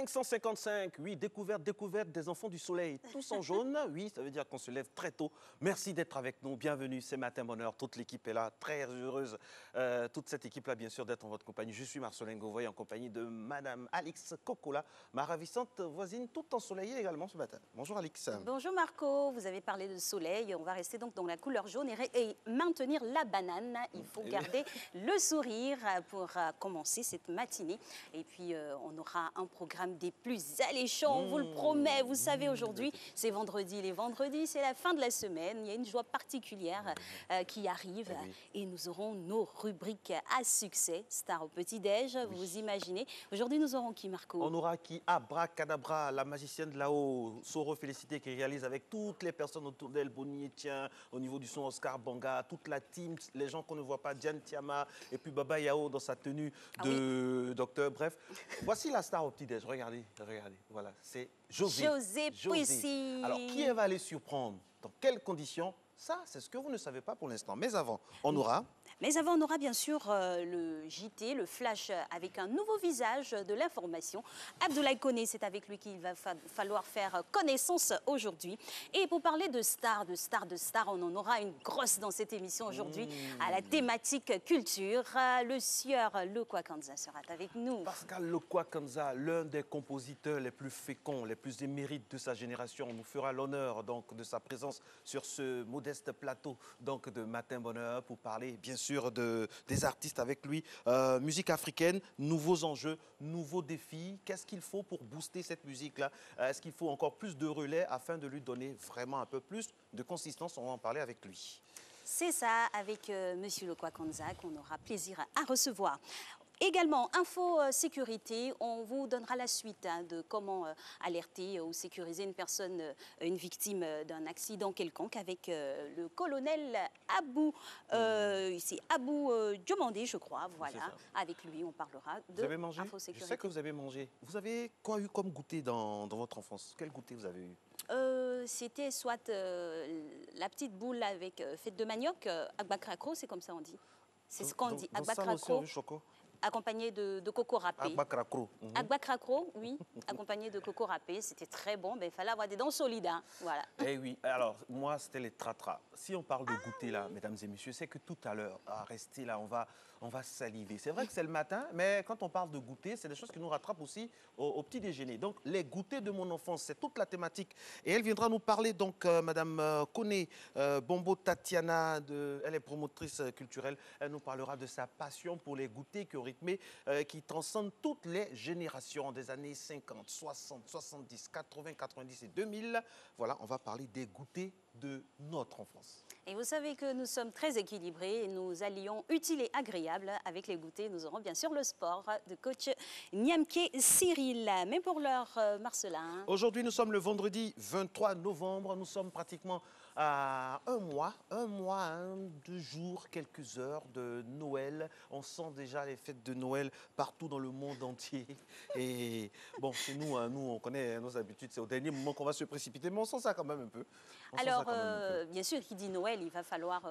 555, oui, découverte des enfants du soleil, tous en jaune, oui, ça veut dire qu'on se lève très tôt. Merci d'être avec nous, bienvenue, c'est Matin Bonheur, toute l'équipe est là, très heureuse, toute cette équipe-là, bien sûr, d'être en votre compagnie. Je suis Marcelin Gauvoy, en compagnie de Madame Alix Kokola, ma ravissante voisine, toute ensoleillée également ce matin. Bonjour Alix. Bonjour Marco, vous avez parlé de soleil, on va rester donc dans la couleur jaune et maintenir la banane. Il faut garder le sourire pour commencer cette matinée. Et puis on aura un programme des plus alléchants, on vous le promet. Vous savez, aujourd'hui, c'est vendredi. Les vendredis, c'est la fin de la semaine. Il y a une joie particulière qui arrive. Et nous aurons nos rubriques à succès. Star au petit-déj, vous imaginez. Aujourd'hui, nous aurons qui, Marco? On aura qui? Abracadabra, la magicienne de là-haut, Soro Félicité, qui réalise avec toutes les personnes autour d'elle, Bonnie Etienne, au niveau du son Oscar Banga, toute la team, les gens qu'on ne voit pas, Diane Tiama, et puis Baba Yao dans sa tenue de docteur. Bref, voici la star au petit-déj. Regardez, regardez. Voilà, c'est José. José Puissy. Alors, qui elle va aller surprendre? Dans quelles conditions? Ça, c'est ce que vous ne savez pas pour l'instant. Mais avant, on aura... Mais avant, on aura bien sûr le JT, le flash avec un nouveau visage de l'information. Abdoulaye Koné, c'est avec lui qu'il va falloir faire connaissance aujourd'hui. Et pour parler de stars, on en aura une grosse dans cette émission aujourd'hui à la thématique culture. Le sieur Lokwa-Kanza sera avec nous. Pascal Lokwa-Kanza, l'un des compositeurs les plus féconds, les plus émérites de sa génération, nous fera l'honneur donc de sa présence sur ce modeste plateau donc de Matin Bonheur pour parler bien sûr des artistes avec lui. Musique africaine, nouveaux enjeux, nouveaux défis. Qu'est-ce qu'il faut pour booster cette musique-là? Est-ce qu'il faut encore plus de relais afin de lui donner vraiment un peu plus de consistance? On va en parler avec lui. C'est ça, avec Monsieur Lokwa-Kanza qu'on aura plaisir à recevoir. Également, info sécurité, on vous donnera la suite de comment alerter ou sécuriser une personne, une victime d'un accident quelconque avec le colonel Abou, c'est Abou Diomandé, je crois, voilà. Avec lui, on parlera de info sécurité. Je sais que vous avez mangé. Vous avez quoi eu comme goûter dans votre enfance? Quel goûter vous avez eu? C'était soit la petite boule avec fête de manioc, agbakrakro, c'est comme ça on dit. C'est ce qu'on dit, agbakrakro. Accompagné de coco râpé. Agbakrakro. Agbakrakro, oui, accompagné de coco râpé. C'était très bon, mais il fallait avoir des dents solides. Hein. Voilà. Eh oui, alors moi, c'était les tratras. Si on parle de goûter là, mesdames et messieurs, c'est que tout à l'heure, à rester là, on va saliver. C'est vrai que c'est le matin, mais quand on parle de goûter, c'est des choses qui nous rattrapent aussi au petit déjeuner. Donc, les goûters de mon enfance, c'est toute la thématique. Et elle viendra nous parler, donc, Madame Koné Bombo Tatiana, elle est promotrice culturelle. Elle nous parlera de sa passion pour les goûters qui ont rythmé, qui transcendent toutes les générations des années 50, 60, 70, 80, 90 et 2000. Voilà, on va parler des goûters de notre enfance. Et vous savez que nous sommes très équilibrés et nous allions utile et agréable avec les goûters. Nous aurons bien sûr le sport de coach Niamke Cyril. Mais pour l'heure, Marcelin. Aujourd'hui, nous sommes le vendredi 23 novembre. Nous sommes pratiquement à un mois, 2 jours, quelques heures de Noël. On sent déjà les fêtes de Noël partout dans le monde entier. Et bon, chez nous, nous, on connaît nos habitudes. C'est au dernier moment qu'on va se précipiter, mais on sent ça quand même un peu. Alors, bien sûr, qui dit Noël, il va falloir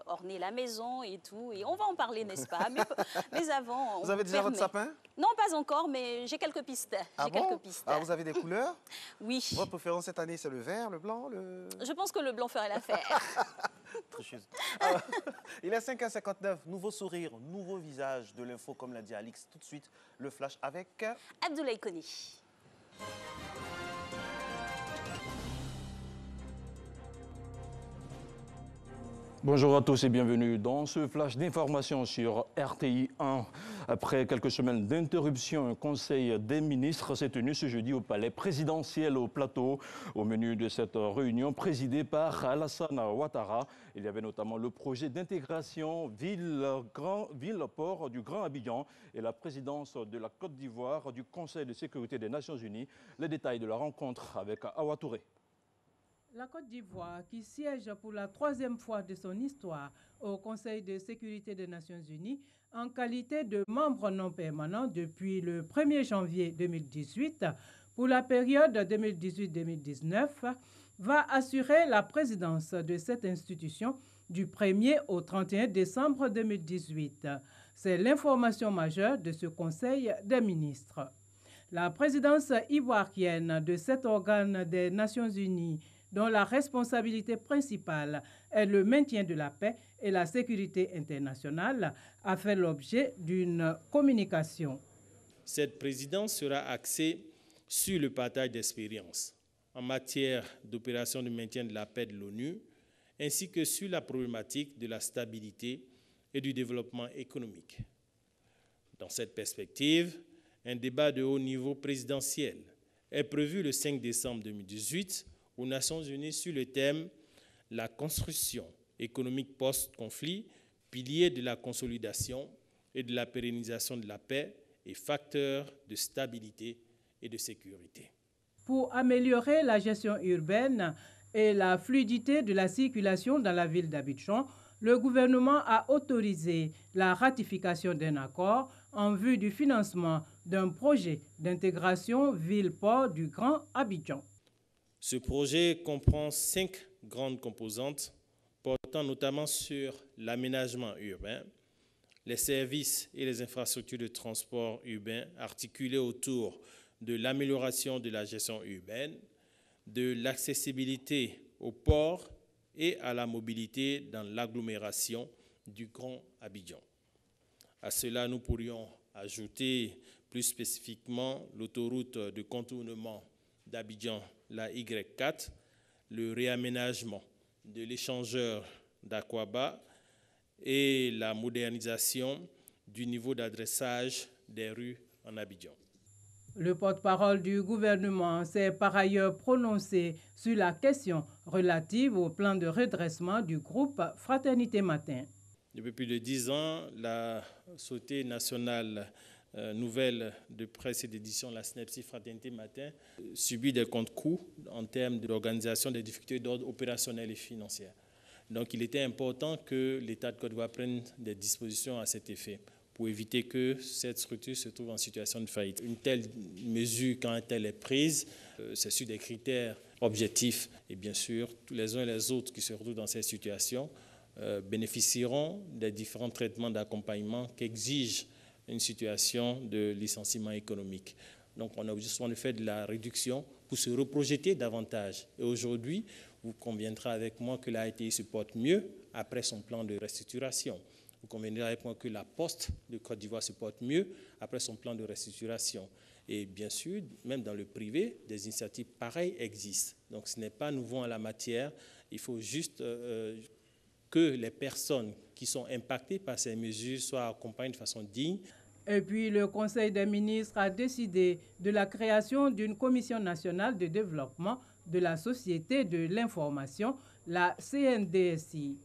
orner la maison et tout. Et on va en parler, n'est-ce pas? Mais avant, vous avez déjà votre sapin? Non, pas encore, mais j'ai quelques pistes. Ah bon? Quelques pistes. Ah, vous avez des couleurs? Oui. Votre préférence cette année, c'est le vert, le blanc, le... Je pense que le blanc ferait l'affaire. Tricheuse. Il est 5h59, nouveau sourire, nouveau visage de l'info, comme l'a dit Alix. Tout de suite, le flash avec... Abdoulaye Koné. Bonjour à tous et bienvenue dans ce flash d'information sur RTI 1. Après quelques semaines d'interruption, un conseil des ministres s'est tenu ce jeudi au palais présidentiel au Plateau. Au menu de cette réunion présidée par Alassane Ouattara, il y avait notamment le projet d'intégration ville-port du Grand Abidjan et la présidence de la Côte d'Ivoire du Conseil de sécurité des Nations Unies. Les détails de la rencontre avec Awa Touré. La Côte d'Ivoire, qui siège pour la 3e fois de son histoire au Conseil de sécurité des Nations Unies, en qualité de membre non permanent depuis le 1er janvier 2018, pour la période 2018-2019, va assurer la présidence de cette institution du 1er au 31 décembre 2018. C'est l'information majeure de ce Conseil des ministres. La présidence ivoirienne de cet organe des Nations Unies, dont la responsabilité principale est le maintien de la paix et la sécurité internationale, a fait l'objet d'une communication. Cette présidence sera axée sur le partage d'expériences en matière d'opérations de maintien de la paix de l'ONU, ainsi que sur la problématique de la stabilité et du développement économique. Dans cette perspective, un débat de haut niveau présidentiel est prévu le 5 décembre 2018 aux Nations Unies sur le thème « La construction économique post-conflit, pilier de la consolidation et de la pérennisation de la paix et facteur de stabilité et de sécurité ». Pour améliorer la gestion urbaine et la fluidité de la circulation dans la ville d'Abidjan, le gouvernement a autorisé la ratification d'un accord en vue du financement d'un projet d'intégration ville-port du Grand Abidjan. Ce projet comprend 5 grandes composantes portant notamment sur l'aménagement urbain, les services et les infrastructures de transport urbain articulés autour de l'amélioration de la gestion urbaine, de l'accessibilité au port et à la mobilité dans l'agglomération du Grand Abidjan. À cela, nous pourrions ajouter plus spécifiquement l'autoroute de contournement d'Abidjan, la Y4, le réaménagement de l'échangeur d'Akwaba et la modernisation du niveau d'adressage des rues en Abidjan. Le porte-parole du gouvernement s'est par ailleurs prononcé sur la question relative au plan de redressement du groupe Fraternité Matin. Depuis plus de 10 ans, la Société nationale nouvelle de presse et d'édition, la SNEPSI Fraternité Matin, subit des contre-coups en termes d'organisation des difficultés d'ordre opérationnel et financier. Donc il était important que l'État de Côte d'Ivoire prenne des dispositions à cet effet pour éviter que cette structure se trouve en situation de faillite. Une telle mesure, quand elle est prise, c'est sur des critères objectifs. Et bien sûr, tous les uns et les autres qui se retrouvent dans cette situation bénéficieront des différents traitements d'accompagnement qu'exige une situation de licenciement économique. Donc on a justement fait de la réduction pour se reprojeter davantage. Et aujourd'hui, vous conviendrez avec moi que l'AITI se porte mieux après son plan de restructuration. Vous conviendrez avec moi que la Poste de Côte d'Ivoire se porte mieux après son plan de restructuration. Et bien sûr, même dans le privé, des initiatives pareilles existent. Donc ce n'est pas nouveau en la matière. Il faut juste que les personnes qui sont impactées par ces mesures soient accompagnées de façon digne. Et puis le Conseil des ministres a décidé de la création d'une commission nationale de développement de la société de l'information, la CNDSI.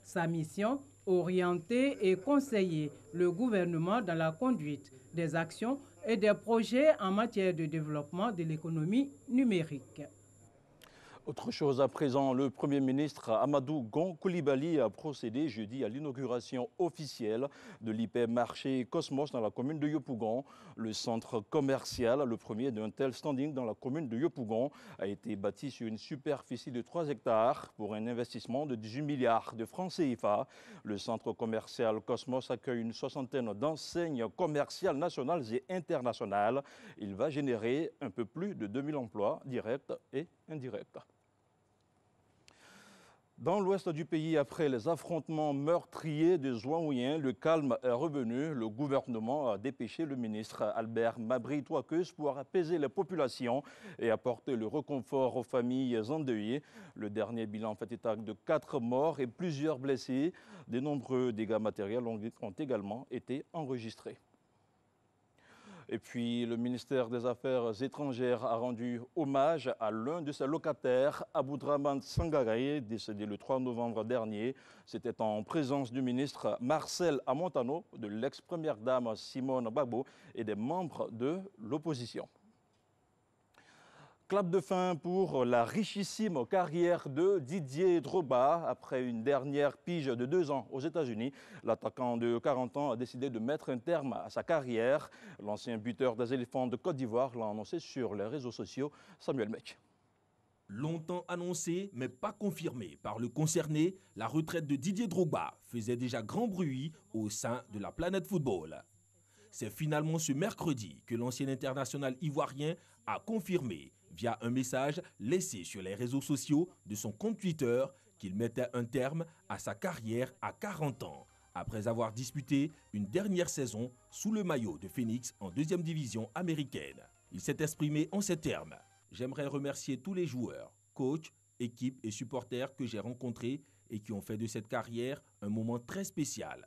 Sa mission, orienter et conseiller le gouvernement dans la conduite des actions et des projets en matière de développement de l'économie numérique. Autre chose à présent, le Premier ministre Amadou Gon Coulibaly a procédé jeudi à l'inauguration officielle de l'hypermarché Cosmos dans la commune de Yopougon. Le centre commercial, le premier d'un tel standing dans la commune de Yopougon, a été bâti sur une superficie de 3 hectares pour un investissement de 18 milliards de francs CFA. Le centre commercial Cosmos accueille une soixantaine d'enseignes commerciales nationales et internationales. Il va générer un peu plus de 2000 emplois directs et indirects. Dans l'ouest du pays, après les affrontements meurtriers de Zouaouien, le calme est revenu. Le gouvernement a dépêché le ministre Albert Mabry Touakeus pour apaiser les populations et apporter le réconfort aux familles endeuillées. Le dernier bilan fait état de 4 morts et plusieurs blessés. De nombreux dégâts matériels ont également été enregistrés. Et puis, le ministère des Affaires étrangères a rendu hommage à l'un de ses locataires, Aboudraman Sangaraye, décédé le 3 novembre dernier. C'était en présence du ministre Marcel Amontano, de l'ex-première dame Simone Gbagbo et des membres de l'opposition. Clap de fin pour la richissime carrière de Didier Drogba. Après une dernière pige de 2 ans aux États-Unis, l'attaquant de 40 ans a décidé de mettre un terme à sa carrière. L'ancien buteur des éléphants de Côte d'Ivoire l'a annoncé sur les réseaux sociaux. Samuel Mech. Longtemps annoncé, mais pas confirmé par le concerné, la retraite de Didier Drogba faisait déjà grand bruit au sein de la planète football. C'est finalement ce mercredi que l'ancien international ivoirien a confirmé via un message laissé sur les réseaux sociaux de son compte Twitter qu'il mettait un terme à sa carrière à 40 ans, après avoir disputé une dernière saison sous le maillot de Phoenix en 2e division américaine. Il s'est exprimé en ces termes. « J'aimerais remercier tous les joueurs, coachs, équipes et supporters que j'ai rencontrés et qui ont fait de cette carrière un moment très spécial.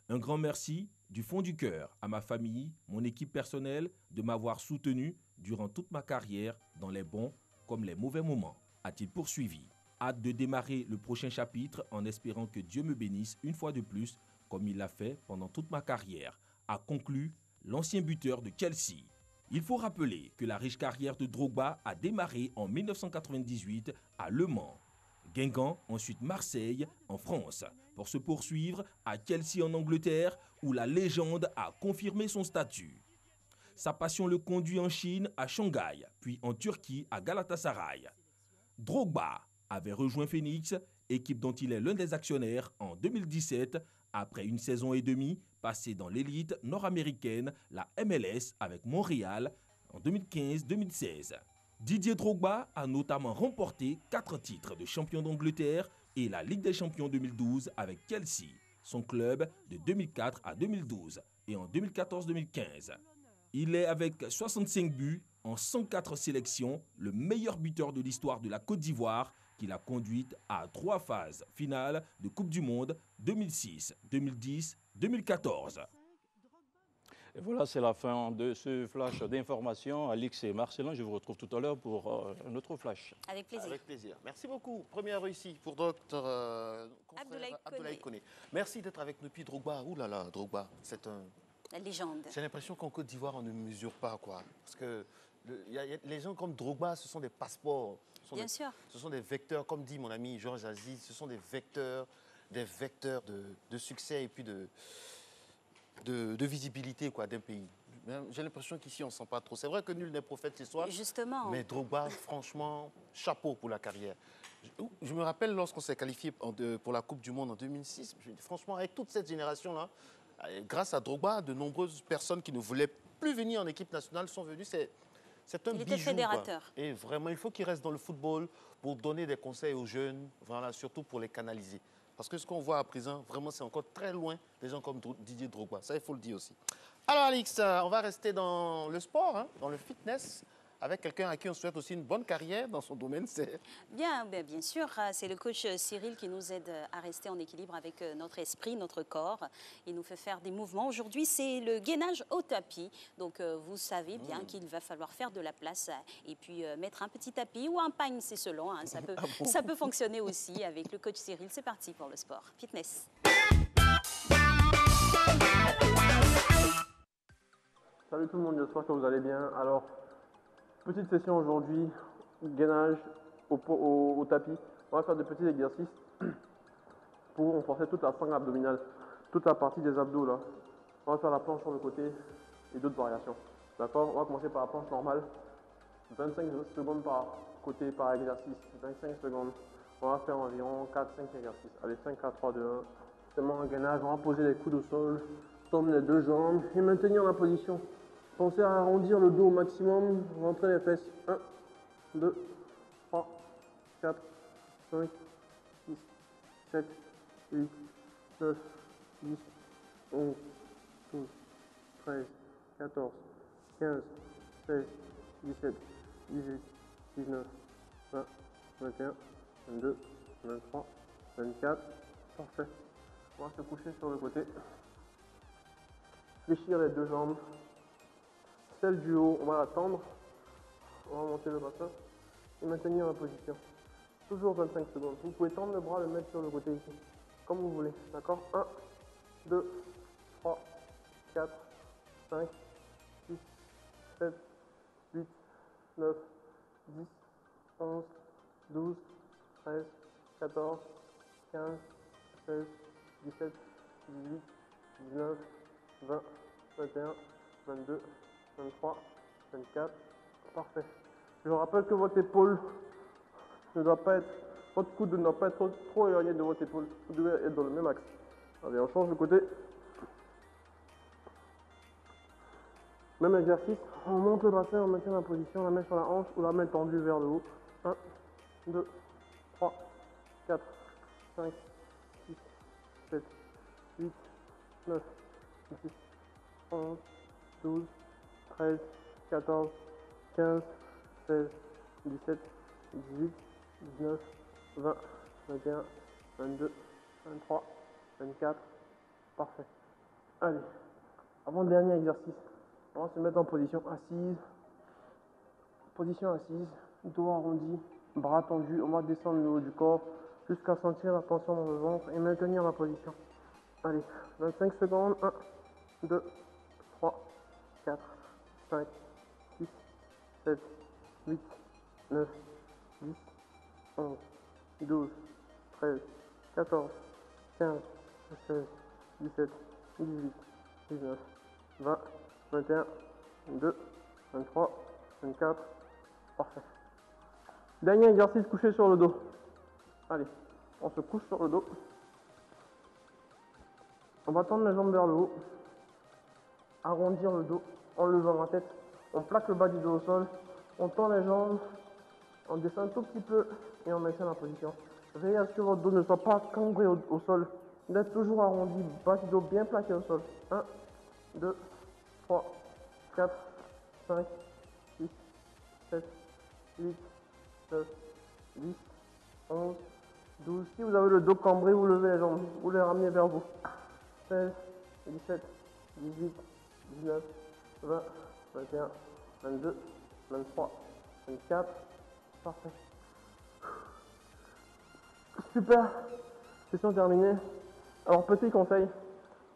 Un grand merci du fond du cœur à ma famille, mon équipe personnelle, de m'avoir soutenu durant toute ma carrière dans les bons comme les mauvais moments, a-t-il poursuivi. Hâte de démarrer le prochain chapitre en espérant que Dieu me bénisse une fois de plus comme il l'a fait pendant toute ma carrière, a conclu l'ancien buteur de Chelsea. Il faut rappeler que la riche carrière de Drogba a démarré en 1998 à Le Mans, Guingamp, ensuite Marseille en France, pour se poursuivre à Chelsea en Angleterre où la légende a confirmé son statut. Sa passion le conduit en Chine à Shanghai, puis en Turquie à Galatasaray. Drogba avait rejoint Phoenix, équipe dont il est l'un des actionnaires en 2017, après une saison et demie passée dans l'élite nord-américaine, la MLS avec Montréal en 2015-2016. Didier Drogba a notamment remporté 4 titres de champion d'Angleterre et la Ligue des champions 2012 avec Chelsea, son club de 2004 à 2012 et en 2014-2015. Il est avec 65 buts en 104 sélections, le meilleur buteur de l'histoire de la Côte d'Ivoire, qui l'a conduite à 3 phases finales de Coupe du Monde 2006, 2010, 2014. Et voilà, c'est la fin de ce flash d'information. Alix et Marcelin, je vous retrouve tout à l'heure pour un autre flash. Avec plaisir. Avec plaisir. Merci beaucoup. Première réussite pour Dr Abdoulaye Koné. Merci d'être avec nous. Puis Drogba, oulala, Drogba, c'est un... La légende. J'ai l'impression qu'en Côte d'Ivoire, on ne mesure pas, quoi. Parce que les gens comme Drogba, ce sont des passeports. Bien sûr. Ce sont des vecteurs, comme dit mon ami Georges Aziz, ce sont des vecteurs de succès et puis de visibilité d'un pays. J'ai l'impression qu'ici, on ne sent pas trop. C'est vrai que nul n'est prophète ce soir. Justement. Mais Drogba, franchement, chapeau pour la carrière. Je me rappelle lorsqu'on s'est qualifié pour la Coupe du Monde en 2006, franchement, avec toute cette génération-là, grâce à Drogba, de nombreuses personnes qui ne voulaient plus venir en équipe nationale sont venues. C'est un bijou. Il était fédérateur. Quoi. Et vraiment, il faut qu'il reste dans le football pour donner des conseils aux jeunes, voilà, surtout pour les canaliser. Parce que ce qu'on voit à présent, vraiment, c'est encore très loin des gens comme Didier Drogba. Ça, il faut le dire aussi. Alors, Alix, on va rester dans le sport, hein, dans le fitness, avec quelqu'un à qui on souhaite aussi une bonne carrière dans son domaine. Bien sûr, c'est le coach Cyril qui nous aide à rester en équilibre avec notre esprit, notre corps. Il nous fait faire des mouvements. Aujourd'hui, c'est le gainage au tapis. Donc, vous savez bien qu'il va falloir faire de la place et puis mettre un petit tapis ou un pagne, c'est selon. Hein. Ça peut fonctionner aussi avec le coach Cyril. C'est parti pour le sport. Fitness. Salut tout le monde, j'espère que vous allez bien. Alors, petite session aujourd'hui, gainage au tapis. On va faire des petits exercices pour renforcer toute la sangle abdominale, toute la partie des abdos là. On va faire la planche sur le côté et d'autres variations. D'accord? On va commencer par la planche normale. 25 secondes par côté par exercice. 25 secondes. On va faire environ 4-5 exercices. Allez, 5, 4, 3, 2, 1. C'est mon gainage. On va poser les coudes au sol. Tombe les deux jambes et maintenir la position. Pensez à arrondir le dos au maximum, rentrer les fesses. 1, 2, 3, 4, 5, 6, 7, 8, 9, 10, 11, 12, 13, 14, 15, 16, 17, 18, 19, 20, 21, 22, 23, 24. Parfait. On va se coucher sur le côté. Fléchir les deux jambes. Celle du haut, on va la tendre. On va monter le bassin et maintenir la position. Toujours 25 secondes. Vous pouvez tendre le bras, le mettre sur le côté ici. Comme vous voulez. D'accord? 1, 2, 3, 4, 5, 6, 7, 8, 9, 10, 11, 12, 13, 14, 15, 16, 17, 18, 19, 20, 21, 22, 23, 24. Parfait. Je vous rappelle que votre épaule ne doit pas être, votre coude ne doit pas être trop éloigné de votre épaule. Vous devez être dans le même axe. Allez, on change de côté. Même exercice, on monte le bassin, on maintient la position, la main sur la hanche ou la main tendue vers le haut. 1, 2, 3, 4, 5, 6, 7, 8, 9, 10, 11, 12, 13, 14, 15, 16, 17, 18, 19, 20, 21, 22, 23, 24. Parfait. Allez, avant-dernier exercice. On va se mettre en position assise. Position assise, dos arrondi, bras tendus. On va descendre le haut du corps jusqu'à sentir la tension dans le ventre et maintenir la position. Allez, 25 secondes. 1, 2, 3, 4, 5, 6, 7, 8, 9, 10, 11, 12, 13, 14, 15, 16, 17, 18, 19, 20, 21, 22, 23, 24. Parfait. Dernier exercice, couché sur le dos. Allez, on se couche sur le dos. On va tendre les jambes vers le haut. Arrondir le dos en levant la tête. On plaque le bas du dos au sol. On tend les jambes. On descend un tout petit peu et on maintient la position. Veillez à ce que votre dos ne soit pas cambré au sol. D'être toujours arrondi, bas du dos bien plaqué au sol. 1, 2, 3, 4, 5, 6, 7, 8, 9, 10, 11, 12. Si vous avez le dos cambré, vous levez les jambes, vous les ramenez vers vous. 16, 17, 18, 19, 20, 21, 22, 23, 24. Parfait. Super. Session terminée. Alors, petit conseil.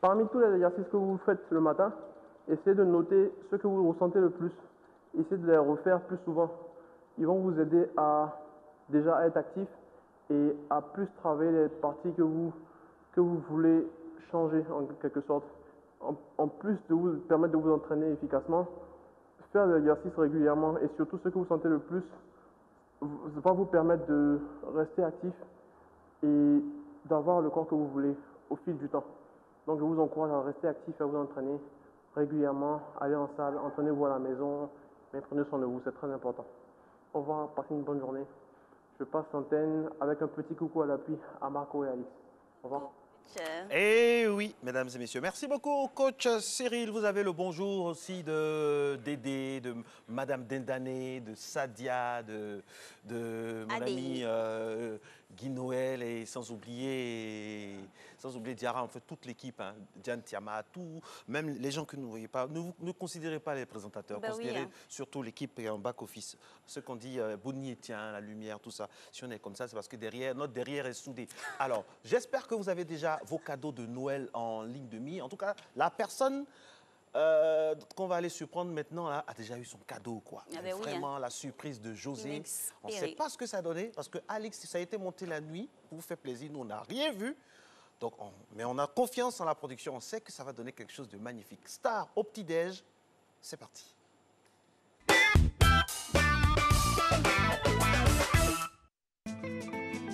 Parmi tous les exercices que vous faites le matin, essayez de noter ce que vous ressentez le plus. Essayez de les refaire plus souvent. Ils vont vous aider à déjà être actif et à plus travailler les parties que vous voulez changer en quelque sorte. En plus de vous permettre de vous entraîner efficacement, faire des exercices régulièrement et surtout ce que vous sentez le plus va vous permettre de rester actif et d'avoir le corps que vous voulez au fil du temps. Donc je vous encourage à rester actif et à vous entraîner régulièrement, aller en salle, entraînez-vous à la maison, mais prenez soin de vous, c'est très important. Au revoir, passez une bonne journée. Je passe l'antenne avec un petit coucou à l'appui à Marco et Alix. Au revoir. Eh oui, mesdames et messieurs, merci beaucoup, coach Cyril. Vous avez le bonjour aussi de Dédé, de Madame Dendané, de Sadia, de mon ami Guy Noël et sans oublier Diarra, en fait toute l'équipe, hein, Diane Tiama, tout, même les gens que vous ne voyez pas. Ne considérez pas les présentateurs, considérez surtout l'équipe en back-office. Ce qu'on dit, Bonnie, tiens, la lumière, tout ça. Si on est comme ça, c'est parce que notre derrière est soudé. Alors, j'espère que vous avez déjà vos cadeaux de Noël en ligne de mire. En tout cas, la personne qu'on va aller surprendre maintenant là, a déjà eu son cadeau, quoi. Ah ben oui, vraiment, la surprise de José. On ne sait pas ce que ça a donné parce que Alex, ça a été monté la nuit pour vous faire plaisir. Nous, on n'a rien vu. Donc, mais on a confiance en la production. On sait que ça va donner quelque chose de magnifique. Star au petit-déj, c'est parti.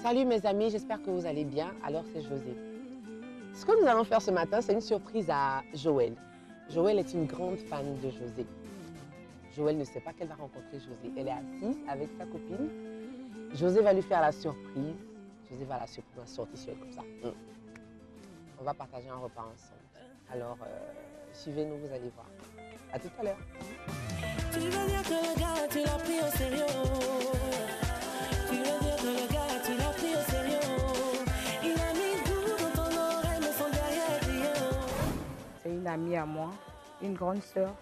Salut mes amis, j'espère que vous allez bien. Alors c'est José. Ce que nous allons faire ce matin, c'est une surprise à Joël. Joël est une grande fan de José. Joël ne sait pas qu'elle va rencontrer José. Elle est assise avec sa copine. José va lui faire la surprise. José va la surprendre, sortir sur elle comme ça. On va partager un repas ensemble. Alors, suivez-nous, vous allez voir. À tout à l'heure. Tu veux dire que le gars, tu l'as pris au sérieux. Tu veux dire que le gars, tu l'as pris au sérieux. Il a mis tout dans ton oreille, mais son derrière rien. C'est une amie à moi, une grande sœur.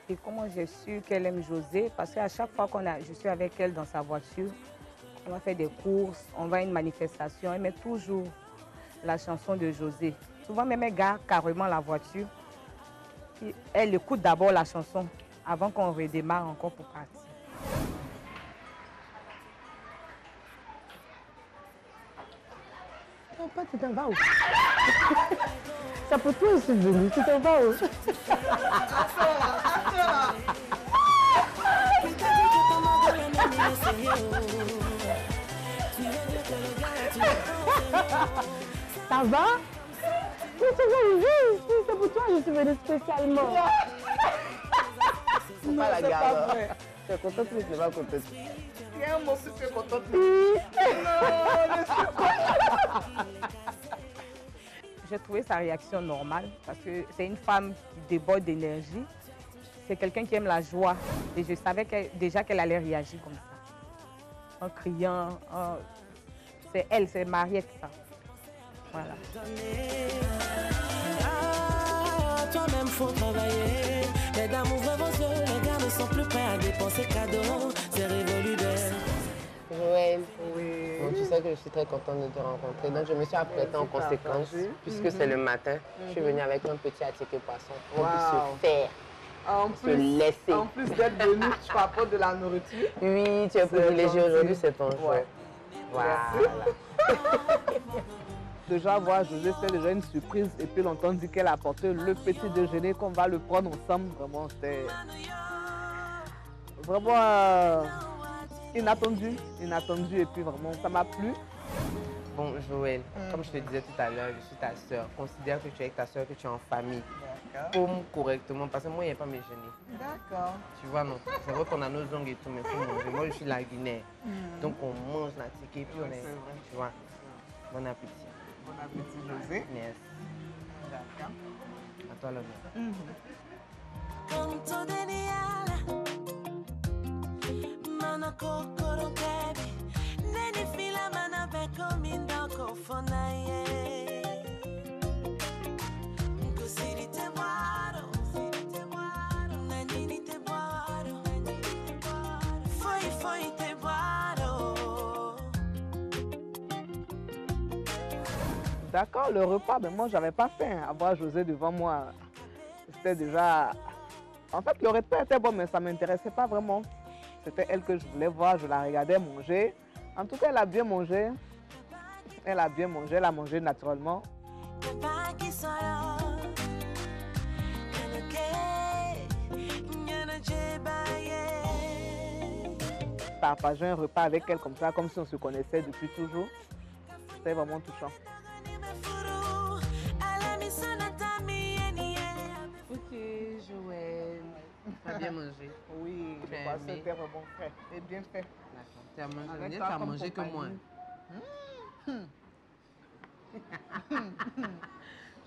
Et comment j'ai su qu'elle aime José? Parce qu'à chaque fois je suis avec elle dans sa voiture, on va faire des courses, on va à une manifestation, elle met toujours la chanson de José. Souvent même elle garde carrément la voiture. Elle écoute d'abord la chanson avant qu'on redémarre encore pour partir. Non, pas, tu t'en vas où? Ça peut toi aussi venir, tu t'en vas où? Ça va? Oui, ça va, oui, c'est pour toi, je suis venue spécialement. Non, Pas la c'est garde. pas vrai. Tu es contente ou tu n'es pas contente? Il y a un mot que tu es contente. J'ai trouvé sa réaction normale parce que c'est une femme qui déborde d'énergie. C'est quelqu'un qui aime la joie. Et je savais déjà qu'elle allait réagir comme ça. En criant. C'est elle, c'est Mariette, ça. Voilà. Ah, toi-même faut travailler. Les dames ouvrent vos yeux, les gars ne sont plus prêts à dépenser cadeaux. C'est révolu d'air. Joël, Oui. bon, tu sais que je suis très contente de te rencontrer. Donc, je me suis apprêtée en conséquence, puisque c'est le matin. Je suis venue avec un petit ticket poisson pour qu'on puisse se faire, se laisser. En plus d'être venue, tu m'apportes de la nourriture. Oui, tu es privilégié aujourd'hui, c'est ton jour. Ouais. Voilà. Déjà voir José, c'est déjà une surprise. Et puis l'entendre dire qu'elle a apporté le petit déjeuner, qu'on va le prendre ensemble. Vraiment, c'était vraiment inattendu. Et puis vraiment, ça m'a plu. Bon, Joël, comme je te disais tout à l'heure, je suis ta soeur. Considère que tu es avec ta soeur, que tu es en famille. Comme correctement, parce que moi, il n'y a pas mes gêner. D'accord. Tu vois, non. C'est vrai qu'on a nos ongles et tout, mais il faut manger. Moi, je suis la Guinée. Donc, on mange la ticket, puis on est. Tu vois. Bon appétit. Bon appétit, José. Yes. D'accord. À toi, l'honneur. Conto deniala, mana kokoro kebi, neni fila mana beko mindoko fonaye. Kusiri te waro, nani te waro, foi te waro. D'accord, le repas, ben moi, j'avais pas faim. Avoir José devant moi, c'était déjà... En fait, le repas était bon, mais ça ne m'intéressait pas vraiment. C'était elle que je voulais voir, je la regardais manger. En tout cas, elle a bien mangé. Elle a bien mangé, elle a mangé naturellement. Partager un repas avec elle comme ça, comme si on se connaissait depuis toujours. C'était vraiment touchant. Ok, Joël. Tu as bien mangé? Oui, Tu le as poisson aimé? était vraiment frais et bien fait. D'accord. Tu as mangé, Avec tu toi as comme mangé que moi.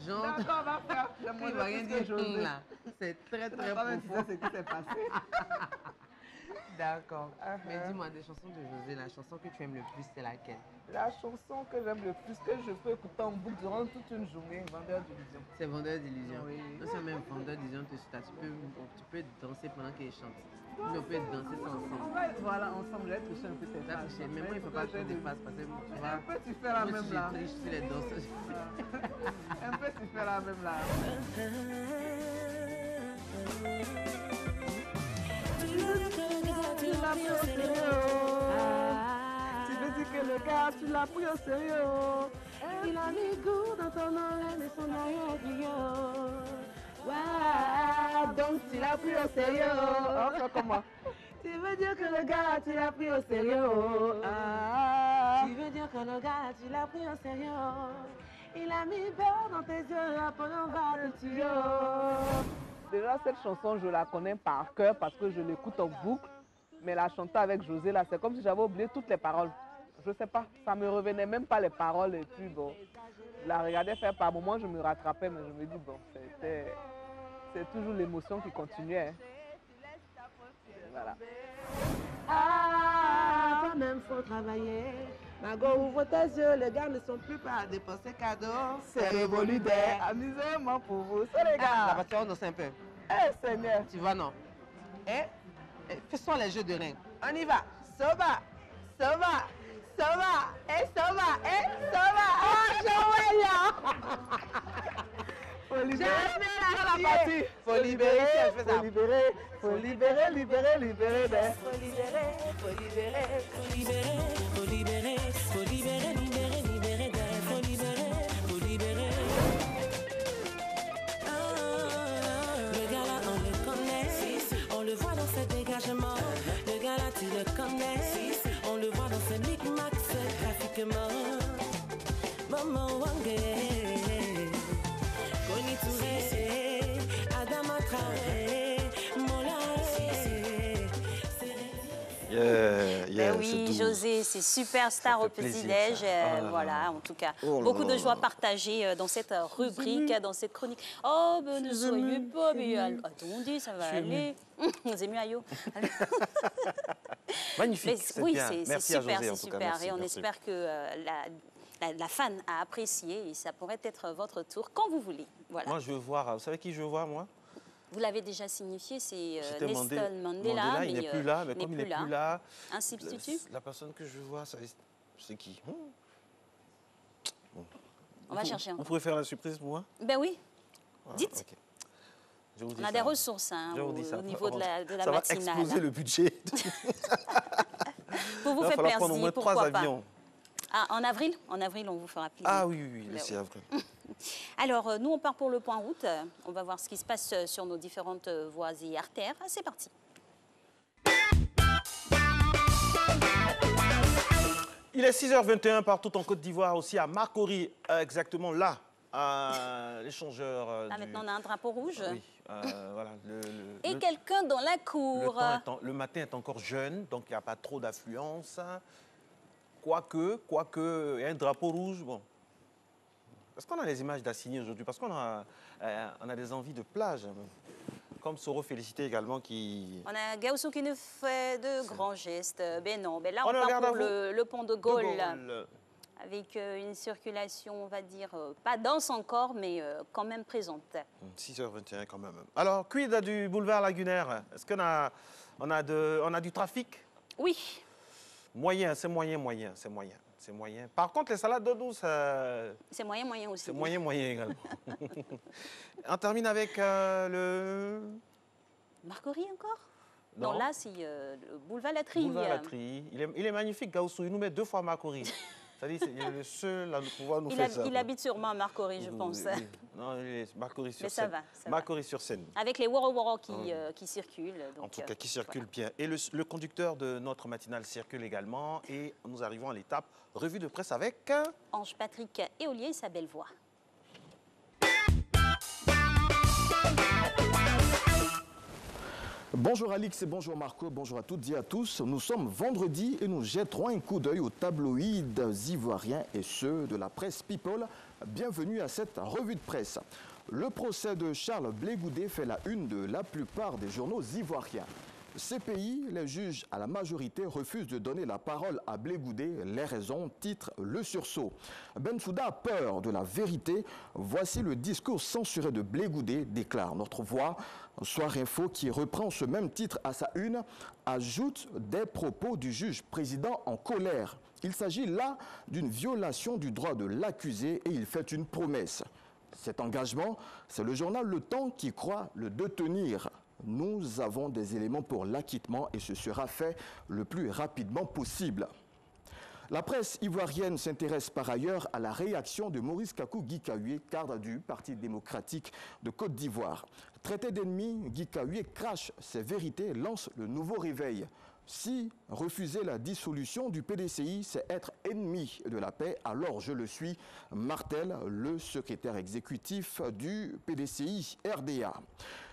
Genre, D'accord, ma frère. il va rien dire là. C'est très très profond. Tu sais ce qui s'est passé. D'accord. Mais dis-moi, des chansons de José, la chanson que tu aimes le plus, c'est laquelle? La chanson que j'aime le plus, que je peux écouter en boucle durant toute une journée, Vendeur d'illusions. C'est Vendeur d'illusions. Oui. Non seulement Vendeur d'illusions, tu peux danser pendant qu'elle chante. On peut danser ça ensemble. Voilà, ensemble, j'ai touché un peu tes Là, phrases. mais moi, il ne faut pas trop de phrases parce que tu vois. Un peu, tu fais la moi, même si là. je triche sur les danseuses. Un peu, tu fais la même là. Tu l'as pris au sérieux. Tu veux dire que le gars, tu l'as pris au sérieux. Il a mis goût dans ton oreille, mais son arrière-bio. Ouais, Donc tu l'as pris au sérieux. Encore comment? tu veux dire que le gars, tu l'as pris au sérieux. Tu veux dire que le gars, tu l'as pris au sérieux. Il a mis beurre dans tes yeux, après on va le tuyau. Déjà, cette chanson, je la connais par cœur parce que je l'écoute en boucle. Mais la chanter avec José, là, c'est comme si j'avais oublié toutes les paroles. Je sais pas, ça me revenait même pas les paroles et puis bon. Je la regardais faire par moments, je me rattrapais, mais je me dis, bon, c'est toujours l'émotion qui continuait. Hein. Voilà. Ah, toi-même faut travailler. Mago, ouvre tes yeux, les gars ne sont plus prêts à dépenser cadeaux. C'est révolu d'air. Amusez-moi pour vous. C'est les Ah, gars. bah, tu vas danser un peu. Eh, Seigneur. Tu vois, non? Faisons les jeux de rein. On y va. Soba, soba, soba, soba, soba. Oh, Joël! Faut libérer la partie. Faut libérer, si elle fait ça. Faut libérer, faut libérer, libérer, libérer d'air. Faut libérer, faut libérer, faut libérer, faut libérer, faut libérer, libérer, libérer d'air. Faut libérer, faut libérer. Le gars là, on le connaît. On le voit dans ses dégagements. Le gars là, tu le connais. On le voit dans ses micmacs, ses trafiquements. Maman Wangé, Koni Touré. Yeah, Ben oui, José, c'est superstar au petit-déj. Voilà, en tout cas, beaucoup de joie partagée dans cette rubrique, dans cette chronique. Oh, ben ne soyez pas, mais attendez, ça va aller. C'est mieux, aïe. Magnifique, c'est oui, bien. c'est Merci à super, José, en c'est tout cas. super. Merci, Et on merci. espère que la fan a apprécié et ça pourrait être votre tour quand vous voulez. Voilà. Moi, je veux voir. Vous savez qui je veux voir, moi? Vous l'avez déjà signifié, c'est C'était Nelson Mandela. il n'est plus là, mais comme il n'est plus là, un substitut. la personne que je veux voir, c'est qui? On va chercher. Vous pouvez faire la surprise pour moi? Ben oui. Ah, Dites. ok. Je vous dis On a ça. des ressources hein, Je vous dis ça. au niveau de la Ça va matinale. exploser le budget. Pour vous Il va faire falloir prendre au plaisir, moins 3 pourquoi pas. avions. Ah, en avril? En avril, on vous fera plaisir. Ah oui, oui, le 6 Ben avril. Alors, nous, on part pour le point route. On va voir ce qui se passe sur nos différentes voies et artères. C'est parti. Il est 6h21 partout en Côte d'Ivoire, aussi à Marcory, exactement là, à l'échangeur. Là, maintenant, on a un drapeau rouge. Oui, voilà. Et quelqu'un dans la cour. Le matin est encore jeune, donc il n'y a pas trop d'affluence. Quoique, il y a un drapeau rouge. Bon. Est-ce qu'on a les images d'Assigny aujourd'hui? Parce qu'on a des envies de plage. Comme Soro Félicité également qui... On a Gaussou qui nous fait de grands gestes. Ben non, ben là, On on part regarde à pour vous. le pont de Gaulle. Avec une circulation, on va dire, pas dense encore, mais quand même présente. 6h21 quand même. Alors, quid du boulevard Lagunaire? Est-ce qu'on a du trafic? Oui. Moyen, c'est moyen. C'est moyen. Par contre, les salades d'eau douce, c'est moyen aussi. c'est moyen également. On termine avec le... Marcory encore? Non. Non, là, c'est le boulevard Latry. Boulevard Latry. Il est magnifique, Gaussou. Il nous met 2 fois Marcory. C'est-à-dire qu'il est le seul à pouvoir nous faire ça. Il habite sûrement à Marcory, je pense. Oui. Non, il est Marcory sur Mais Seine. ça va. Marcory sur Seine. Avec les Woro qui circulent. Donc, En tout cas, qui circule bien. Et le conducteur de notre matinale circule également. Et nous arrivons à l'étape revue de presse avec... Ange Patrick Éolier et sa belle voix. Bonjour Alix et bonjour Marco, bonjour à toutes et à tous. Nous sommes vendredi et nous jetterons un coup d'œil aux tabloïds ivoiriens et ceux de la presse People. Bienvenue à cette revue de presse. Le procès de Charles Blé Goudé fait la une de la plupart des journaux ivoiriens. CPI, les juges à la majorité refusent de donner la parole à Blé Goudé. Les raisons, titre Le Sursaut. Bensouda a peur de la vérité. Voici le discours censuré de Blé Goudé, déclare Notre Voix. Soir Info, qui reprend ce même titre à sa une, ajoute des propos du juge président en colère. Il s'agit là d'une violation du droit de l'accusé et il fait une promesse. Cet engagement, c'est le journal Le Temps qui croit le détenir. Nous avons des éléments pour l'acquittement et ce sera fait le plus rapidement possible. La presse ivoirienne s'intéresse par ailleurs à la réaction de Maurice Kakou Guy-Kahué, cadre du Parti démocratique de Côte d'Ivoire. Traité d'ennemi, Guy-Kahué crache ses vérités, lance le nouveau réveil. Si refuser la dissolution du PDCI, c'est être ennemi de la paix, alors je le suis, martèle le secrétaire exécutif du PDCI RDA.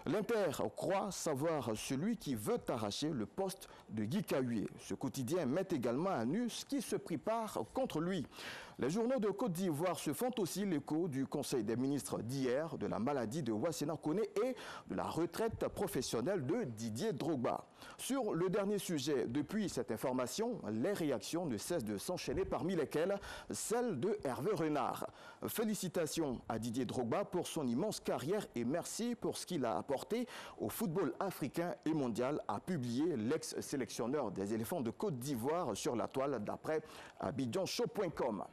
L'Inter croit savoir celui qui veut arracher le poste de Guy-Kahué. Ce quotidien met également à nu ce qui se prépare contre lui. Les journaux de Côte d'Ivoire se font aussi l'écho du Conseil des ministres d'hier, de la maladie de Wassena Koné et de la retraite professionnelle de Didier Drogba. Sur le dernier sujet, depuis cette information, les réactions ne cessent de s'enchaîner, parmi lesquelles celle de Hervé Renard. Félicitations à Didier Drogba pour son immense carrière et merci pour ce qu'il a apporté au football africain et mondial, a publié l'ex-sélectionneur des éléphants de Côte d'Ivoire sur la toile d'après abidjanshow.com.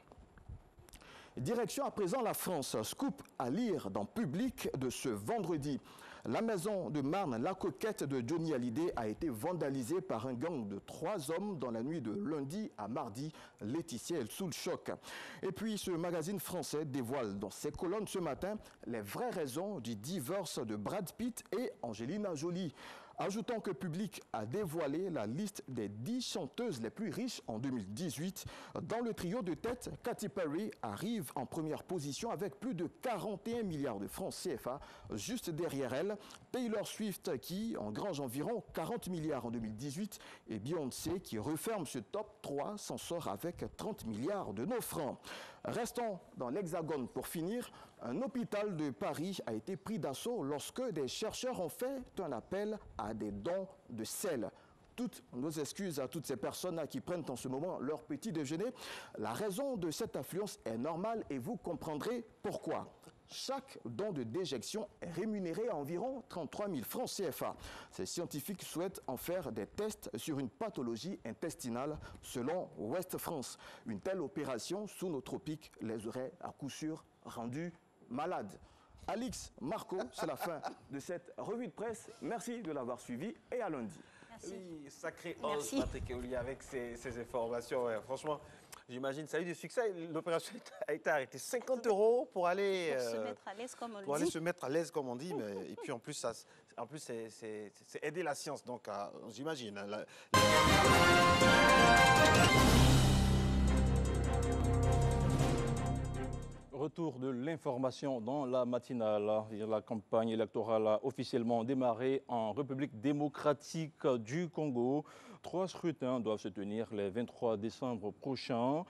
Direction à présent la France. Scoop à lire dans Public de ce vendredi. La maison de Marne, la coquette de Johnny Hallyday, a été vandalisée par un gang de 3 hommes dans la nuit de lundi à mardi. Laetitia est sous le choc. Et puis ce magazine français dévoile dans ses colonnes ce matin les vraies raisons du divorce de Brad Pitt et Angelina Jolie. Ajoutons que Public a dévoilé la liste des 10 chanteuses les plus riches en 2018. Dans le trio de tête, Katy Perry arrive en première position avec plus de 41 milliards de francs CFA. Juste derrière elle, Taylor Swift qui engrange environ 40 milliards en 2018 et Beyoncé qui referme ce top 3 s'en sort avec 30 milliards de nos francs. Restons dans l'Hexagone pour finir. Un hôpital de Paris a été pris d'assaut lorsque des chercheurs ont fait un appel à des dons de sel. Toutes nos excuses à toutes ces personnes qui prennent en ce moment leur petit déjeuner. La raison de cette affluence est normale et vous comprendrez pourquoi. Chaque don de déjection est rémunéré à environ 33 000 francs CFA. Ces scientifiques souhaitent en faire des tests sur une pathologie intestinale selon Ouest France. Une telle opération sous nos tropiques les aurait à coup sûr rendus malades. Alix, Marco, c'est la fin de cette revue de presse. Merci de l'avoir suivi et à lundi. Merci. Oui, sacré os, Patrick Eouli, avec ces informations. Ouais, franchement, j'imagine, ça a eu du succès. L'opération a été arrêtée. 50 € pour aller... Pour se mettre à l'aise, comme on le dit. Pour aller se mettre à l'aise, comme on dit. Mais, et puis, en plus, c'est aider la science. Donc, j'imagine. Retour de l'information dans la matinale. La campagne électorale a officiellement démarré en République démocratique du Congo. 3 scrutins doivent se tenir les 23 décembre prochains,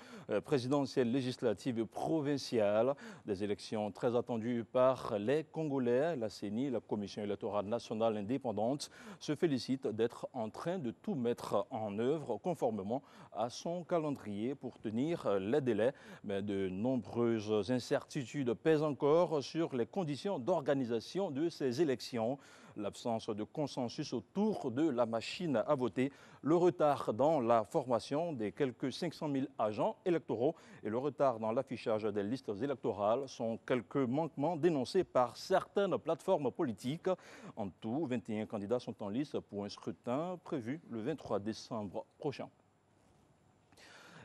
présidentielles, législatives et provinciales. Des élections très attendues par les Congolais. La CENI, la Commission électorale nationale indépendante, se félicite d'être en train de tout mettre en œuvre conformément à son calendrier pour tenir les délais. Mais de nombreuses incertitudes pèsent encore sur les conditions d'organisation de ces élections. L'absence de consensus autour de la machine à voter, le retard dans la formation des quelques 500 000 agents électoraux et le retard dans l'affichage des listes électorales sont quelques manquements dénoncés par certaines plateformes politiques. En tout, 21 candidats sont en lice pour un scrutin prévu le 23 décembre prochain.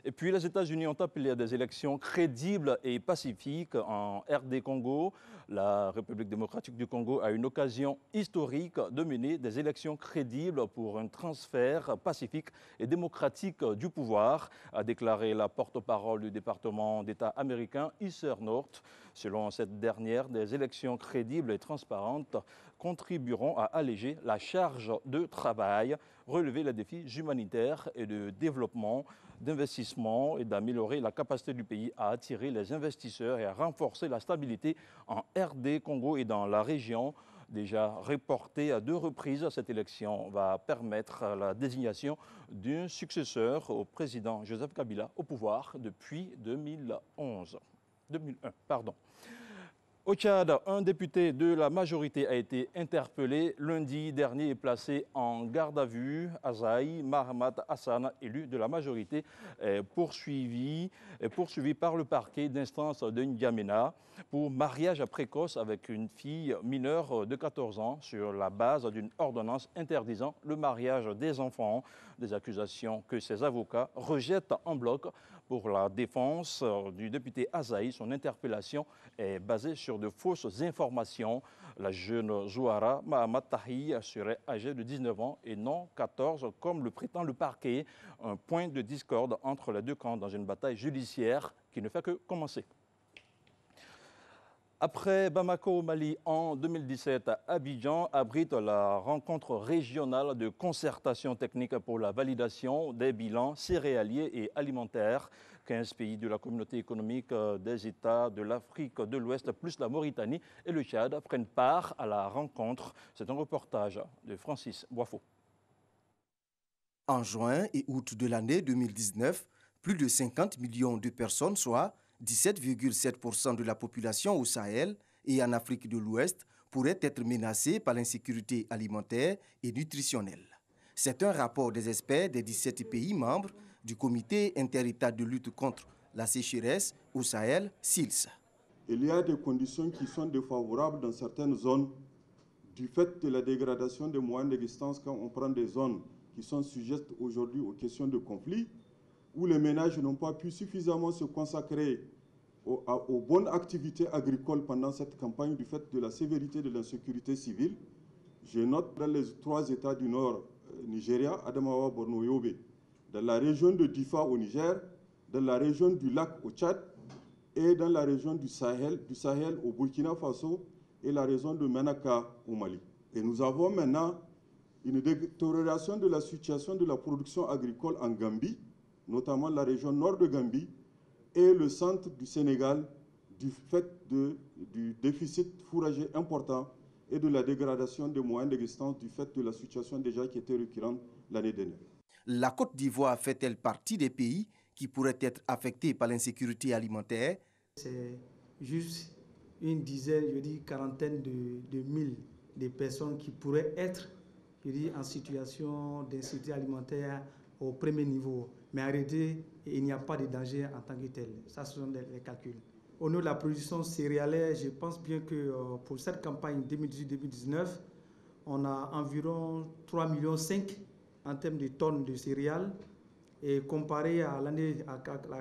Et puis les États-Unis ont appelé à des élections crédibles et pacifiques en RD Congo. La République démocratique du Congo a une occasion historique de mener des élections crédibles pour un transfert pacifique et démocratique du pouvoir, a déclaré la porte-parole du département d'État américain Heather Nauert. Selon cette dernière, des élections crédibles et transparentes contribueront à alléger la charge de travail, relever les défis humanitaires et de développement, d'investissement et d'améliorer la capacité du pays à attirer les investisseurs et à renforcer la stabilité en RD Congo et dans la région. Déjà reportée à 2 reprises, cette élection va permettre la désignation d'un successeur au président Joseph Kabila au pouvoir depuis 2001. Au Tchad, un député de la majorité a été interpellé lundi dernier et placé en garde à vue. Azaï Mahamat Hassan, élu de la majorité, est poursuivi par le parquet d'instance de N'Djamena pour mariage précoce avec une fille mineure de 14 ans sur la base d'une ordonnance interdisant le mariage des enfants. Des accusations que ses avocats rejettent en bloc. Pour la défense du député Azaï, son interpellation est basée sur de fausses informations. La jeune Zouara Mahamat Tahi serait âgée de 19 ans et non 14, comme le prétend le parquet. Un point de discorde entre les deux camps dans une bataille judiciaire qui ne fait que commencer. Après Bamako au Mali en 2017, Abidjan abrite la rencontre régionale de concertation technique pour la validation des bilans céréaliers et alimentaires. 15 pays de la communauté économique des États de l'Afrique de l'Ouest, plus la Mauritanie et le Tchad, prennent part à la rencontre. C'est un reportage de Francis Boifo. En juin et août de l'année 2019, plus de 50 millions de personnes, soit 17,7% de la population au Sahel et en Afrique de l'Ouest, pourraient être menacées par l'insécurité alimentaire et nutritionnelle. C'est un rapport des experts des 17 pays membres du Comité inter-État de lutte contre la sécheresse au Sahel, SILS. Il y a des conditions qui sont défavorables dans certaines zones du fait de la dégradation des moyens d'existence quand on prend des zones qui sont sujettes aujourd'hui aux questions de conflit, où les ménages n'ont pas pu suffisamment se consacrer aux bonnes activités agricoles pendant cette campagne du fait de la sévérité de l'insécurité civile, Je note dans les 3 États du Nord Nigeria, Adamawa, Borno, Yobe, dans la région de Difa au Niger, dans la région du lac au Tchad et dans la région du Sahel au Burkina Faso et la région de Menaka au Mali. Et nous avons maintenant une détérioration de la situation de la production agricole en Gambie, notamment la région nord de Gambie et le centre du Sénégal, du fait du déficit fourrager important et de la dégradation des moyens d'existence du fait de la situation déjà qui était récurrente l'année dernière. La Côte d'Ivoire fait-elle partie des pays qui pourraient être affectés par l'insécurité alimentaire? C'est juste une dizaine, je dis quarantaine de mille de personnes qui pourraient être, je dis, en situation d'insécurité alimentaire au premier niveau. Mais arrêtez, il n'y a pas de danger en tant que tel. Ça, ce sont les calculs. Au niveau de la production céréalière, je pense bien que pour cette campagne 2018-2019, on a environ 3,5 millions en termes de tonnes de céréales. Et comparé à la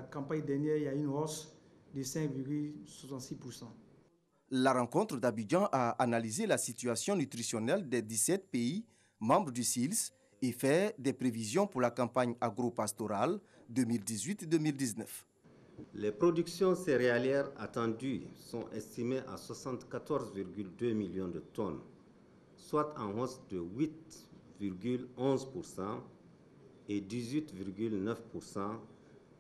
campagne dernière, il y a une hausse de 5,66%. La rencontre d'Abidjan a analysé la situation nutritionnelle des 17 pays membres du SILS et fait des prévisions pour la campagne agro-pastorale 2018-2019. Les productions céréalières attendues sont estimées à 74,2 millions de tonnes, soit en hausse de 8,11% et 18,9%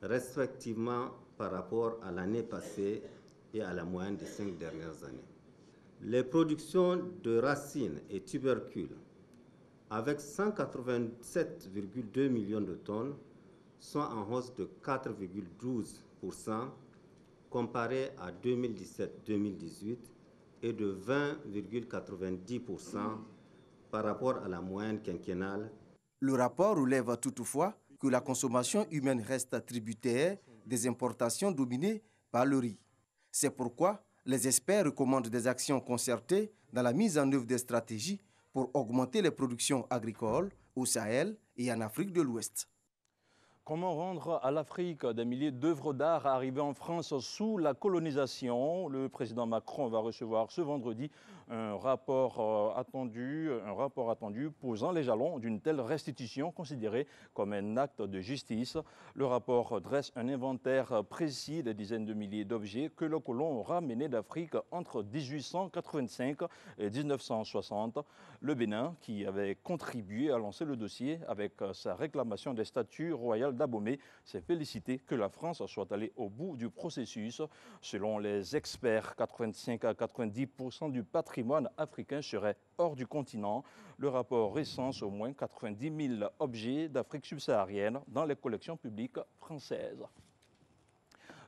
respectivement par rapport à l'année passée et à la moyenne des 5 dernières années. Les productions de racines et tubercules, avec 187,2 millions de tonnes, sont en hausse de 4,12% comparé à 2017-2018 et de 20,90% par rapport à la moyenne quinquennale. Le rapport relève toutefois que la consommation humaine reste tributaire des importations dominées par le riz. C'est pourquoi les experts recommandent des actions concertées dans la mise en œuvre des stratégies pour augmenter les productions agricoles au Sahel et en Afrique de l'Ouest. Comment rendre à l'Afrique des milliers d'œuvres d'art arrivées en France sous la colonisation? Le président Macron va recevoir ce vendredi un rapport attendu posant les jalons d'une telle restitution considérée comme un acte de justice. Le rapport dresse un inventaire précis des dizaines de milliers d'objets que le colon aura ramenés d'Afrique entre 1885 et 1960. Le Bénin, qui avait contribué à lancer le dossier avec sa réclamation des statues royales d'Abomey, s'est félicité que la France soit allée au bout du processus. Selon les experts, 85 à 90% du patrimoine africain serait hors du continent. Le rapport recense au moins 90 000 objets d'Afrique subsaharienne dans les collections publiques françaises.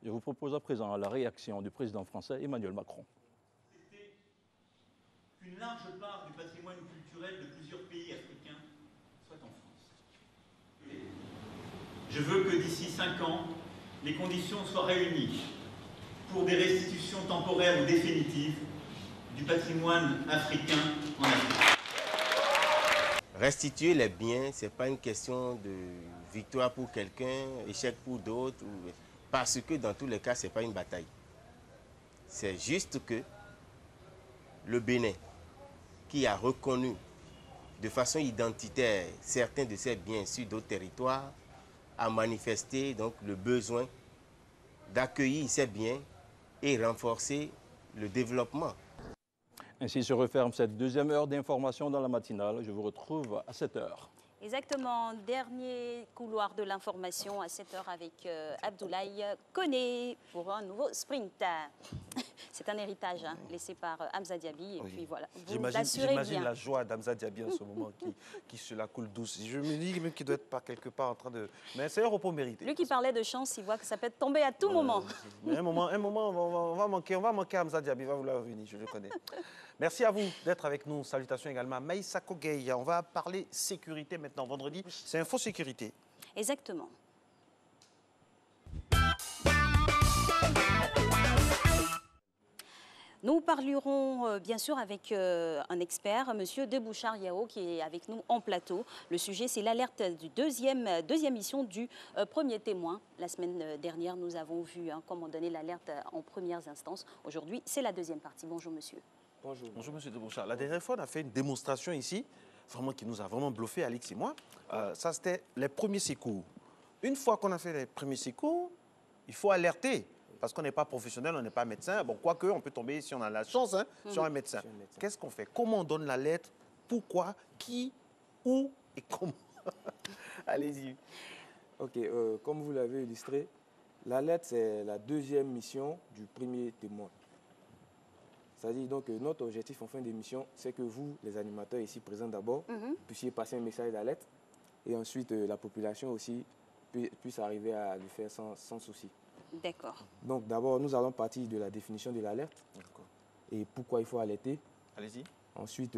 Je vous propose à présent la réaction du président français Emmanuel Macron. C'était qu'une large part du patrimoine culturel de plusieurs pays africains soit en France. Je veux que d'ici 5 ans, les conditions soient réunies pour des restitutions temporaires ou définitives du patrimoine africain en Afrique. Restituer les biens, ce n'est pas une question de victoire pour quelqu'un, échec pour d'autres, parce que dans tous les cas, ce n'est pas une bataille. C'est juste que le Bénin, qui a reconnu de façon identitaire certains de ses biens sur d'autres territoires, a manifesté donc le besoin d'accueillir ces biens et renforcer le développement. Ainsi se referme cette deuxième heure d'information dans la matinale. Je vous retrouve à 7 h. Exactement, dernier couloir de l'information à 7 h avec Abdoulaye Koné pour un nouveau sprint. C'est un héritage laissé par Hamza Diaby et puis voilà, vous l'assurez bien. J'imagine la joie d'Hamza Diaby en ce moment qui se la coule douce. Je me dis même qu'il doit être pas quelque part en train de... Mais c'est un repos mérité. Lui qui parlait de chance, il voit que ça peut tomber à tout moment. Mais un moment on va manquer Hamza Diaby, il va vouloir revenir, je le connais. Merci à vous d'être avec nous. Salutations également à Maïssa Kogei. On va parler sécurité maintenant. Vendredi, c'est Info Sécurité. Exactement. Nous parlerons bien sûr avec un expert, M. Debouchard Yao, qui est avec nous en plateau. Le sujet, c'est l'alerte du deuxième mission du premier témoin. La semaine dernière, nous avons vu comment donner l'alerte en premières instances. Aujourd'hui, c'est la deuxième partie. Bonjour monsieur. Bonjour. Bonjour, monsieur Deboucha. La dernière fois, on a fait une démonstration ici, vraiment qui nous a vraiment bluffé, Alix et moi. Ça, c'était les premiers secours. Une fois qu'on a fait les premiers secours, il faut alerter. Parce qu'on n'est pas professionnel, on n'est pas médecin. Bon, quoique, on peut tomber, si on a la chance, hein, sur un médecin. Qu'est-ce qu'on fait? Comment on donne la lettre? Pourquoi? Qui? Où? Et comment? Allez-y. Ok, comme vous l'avez illustré, la lettre, c'est la deuxième mission du premier témoin. C'est-à-dire donc notre objectif en fin d'émission, c'est que vous, les animateurs ici présents d'abord, puissiez passer un message d'alerte et ensuite la population aussi puisse arriver à le faire sans souci. D'accord. Donc d'abord, nous allons partir de la définition de l'alerte et pourquoi il faut alerter. Allez-y. Ensuite,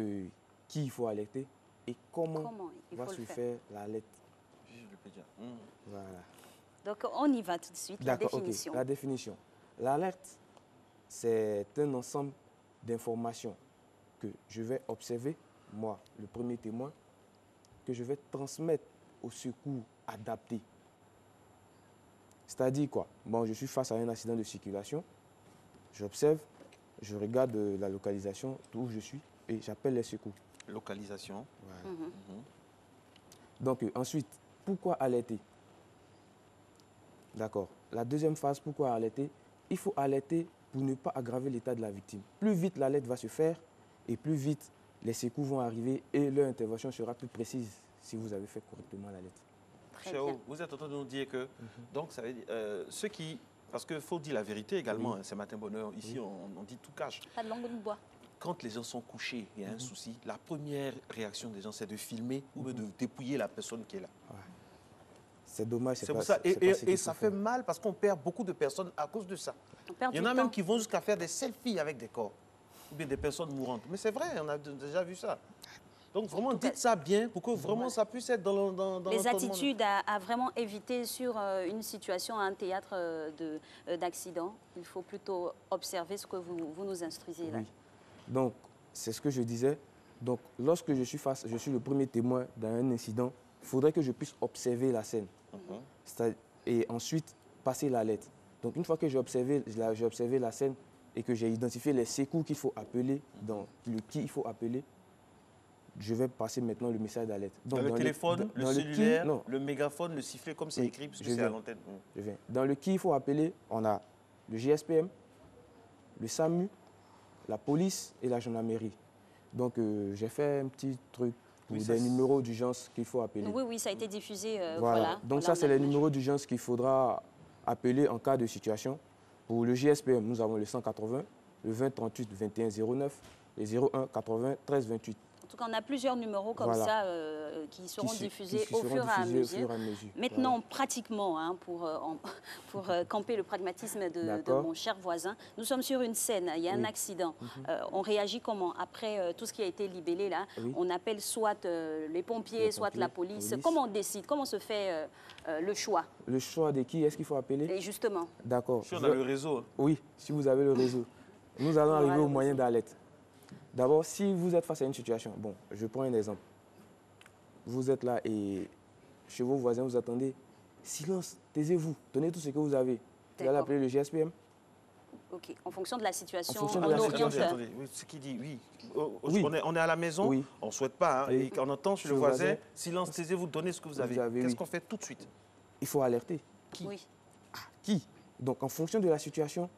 qui il faut alerter et comment il va faut se le faire. faire l'alerte. Voilà. Donc on y va tout de suite, la définition. Ok. La définition. L'alerte, c'est un ensemble d'informations que je vais observer, moi, le premier témoin, que je vais transmettre au secours adapté. C'est-à-dire quoi? Bon, je suis face à un accident de circulation, j'observe, je regarde la localisation d'où je suis et j'appelle les secours. Localisation. Voilà. Donc ensuite, pourquoi alerter? D'accord. La deuxième phase, pourquoi alerter? Il faut alerter pour ne pas aggraver l'état de la victime. Plus vite l'alerte va se faire et plus vite les secours vont arriver et leur intervention sera plus précise si vous avez fait correctement l'alerte. Chéo, vous êtes en train de nous dire que, donc ça veut dire, ceux qui, parce qu'il faut dire la vérité également, hein, c'est Matin Bonheur, ici on dit tout cash. Pas de langue de bois. Quand les gens sont couchés, il y a un souci, la première réaction des gens, c'est de filmer ou de dépouiller la personne qui est là. C'est dommage. C'est pour ça. Et ça fait mal parce qu'on perd beaucoup de personnes à cause de ça. Il y en a même qui vont jusqu'à faire des selfies avec des corps ou bien des personnes mourantes. Mais c'est vrai, on a déjà vu ça. Donc vraiment, dites ça bien pour que vraiment ça puisse être dans les attitudes à vraiment éviter sur une situation, un théâtre d'accident. Il faut plutôt observer ce que vous nous instruisez là. Oui. Donc, c'est ce que je disais. Donc, lorsque je suis le premier témoin d'un incident, il faudrait que je puisse observer la scène. Et ensuite, passer la lettre. Donc, une fois que j'ai observé la scène et que j'ai identifié les secours qu'il faut appeler, dans le qui il faut appeler, je vais passer maintenant le message d'alerte. Dans le téléphone, le cellulaire, le mégaphone, le sifflet, comme c'est écrit, parce que c'est à l'antenne. Je viens. Dans le qui il faut appeler, on a le GSPM, le SAMU, la police et la gendarmerie. Donc, j'ai fait un petit truc pour des numéros d'urgence qu'il faut appeler. Oui, ça a été diffusé. Voilà. Donc, ça, c'est les numéros d'urgence qu'il faudra appeler en cas de situation. Pour le GSPM, nous avons le 180, le 20 38 21 09, les 01 80 13 28. En tout cas, on a plusieurs numéros comme ça qui seront diffusés au fur et à mesure. Maintenant, pratiquement, hein, pour camper le pragmatisme de mon cher voisin, nous sommes sur une scène, il y a un accident. On réagit comment? Après tout ce qui a été libellé là, on appelle soit les pompiers, soit la police. Comment on décide? Comment se fait le choix? Le choix de qui est-ce qu'il faut appeler? Et justement. D'accord. Si on a le réseau. Oui, si vous avez le réseau. Nous allons arriver au moyen d'alerte. D'abord, si vous êtes face à une situation, bon, je prends un exemple. Vous êtes là et chez vos voisins, vous attendez. Silence, taisez-vous, donnez tout ce que vous avez. Vous allez appeler le GSPM. Ok, en fonction de la situation, on oriente. Attendez, ce qu'il dit, oui. On est à la maison, on ne souhaite pas, hein, et on entend chez le voisin, silence, taisez-vous, donnez ce que vous avez. Qu'est-ce qu'on fait tout de suite? Il faut alerter. Qui? Qui? Donc, en fonction de la situation,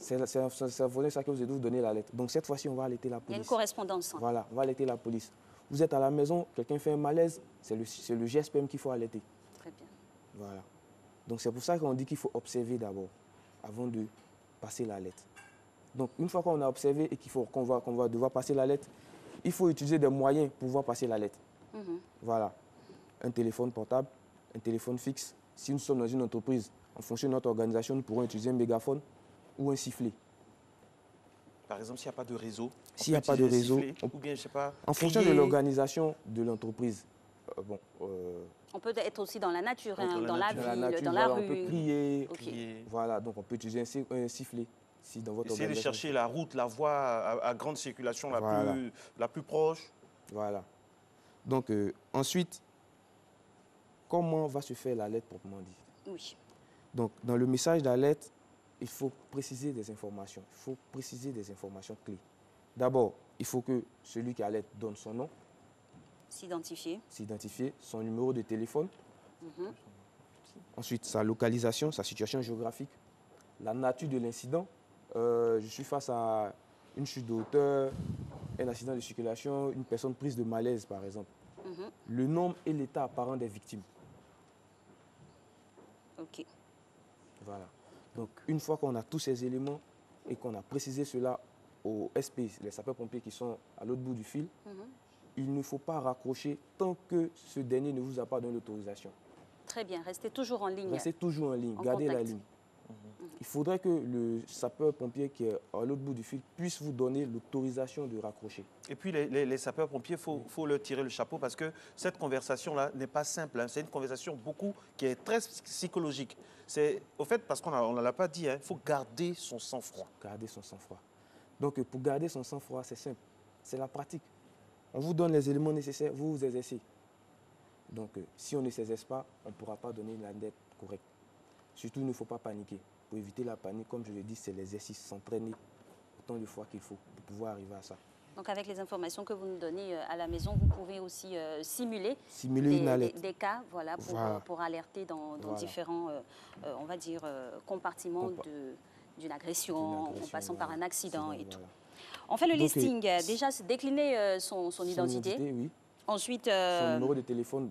c'est ça que vous devez vous donner la lettre. Donc, cette fois-ci, on va alerter la police. Il y a une correspondance. Voilà, on va alerter la police. Vous êtes à la maison, quelqu'un fait un malaise, c'est le GSPM qu'il faut alerter. Très bien. Voilà. Donc, c'est pour ça qu'on dit qu'il faut observer d'abord, avant de passer la lettre. Donc, une fois qu'on a observé et qu'on va devoir passer la lettre, il faut utiliser des moyens pour pouvoir passer la lettre. Voilà. Un téléphone portable, un téléphone fixe. Si nous sommes dans une entreprise, en fonction de notre organisation, nous pourrons utiliser un mégaphone ou un sifflet. Par exemple, s'il n'y a pas de réseau, s'il n'y a pas de réseau, ou bien, je sais pas, en fonction de l'organisation de l'entreprise. On peut être aussi dans la nature, dans la ville, dans la rue. On peut crier. Voilà, donc on peut utiliser un sifflet. Si dans votre essayez de chercher la route, la voie à grande circulation la plus proche. Voilà. Donc ensuite, comment va se faire l'alerte proprement dit? Oui. Donc dans le message d'alerte, il faut préciser des informations. Il faut préciser des informations clés. D'abord, il faut que celui qui allait donne son nom, s'identifier, son numéro de téléphone, Mhm. ensuite sa localisation, sa situation géographique, la nature de l'incident. Je suis face à une chute de hauteur, un accident de circulation, une personne prise de malaise par exemple. Mhm. Le nombre et l'état apparent des victimes. Ok. Voilà. Donc, une fois qu'on a tous ces éléments et qu'on a précisé cela aux SP, les sapeurs-pompiers qui sont à l'autre bout du fil, Mhm. il ne faut pas raccrocher tant que ce dernier ne vous a pas donné l'autorisation. Très bien, restez toujours en ligne. Restez toujours en ligne, en gardez la contact. ligne. Il faudrait que le sapeur-pompier qui est à l'autre bout du fil puisse vous donner l'autorisation de raccrocher. Et puis les sapeurs-pompiers, il faut leur tirer le chapeau parce que cette conversation-là n'est pas simple. Hein. C'est une conversation qui est très psychologique. C'est au fait, parce qu'on ne l'a pas dit, il faut garder son sang-froid. Garder son sang-froid. Donc pour garder son sang-froid, c'est simple. C'est la pratique. On vous donne les éléments nécessaires, vous vous exercez. Donc si on ne s'exerce pas, on ne pourra pas donner la dette correcte. Surtout, il ne faut pas paniquer. Pour éviter la panique, comme je l'ai dit, c'est l'exercice, s'entraîner autant de fois qu'il faut pour pouvoir arriver à ça. Donc avec les informations que vous nous donnez à la maison, vous pouvez aussi simuler une alerte. des cas voilà, Voilà. Pour alerter dans Voilà. différents on va dire, compartiments d'une agression, en passant par un accident et tout. On fait le Donc, listing. Déjà, c'est décliner son identité. Oui. Ensuite, son numéro de téléphone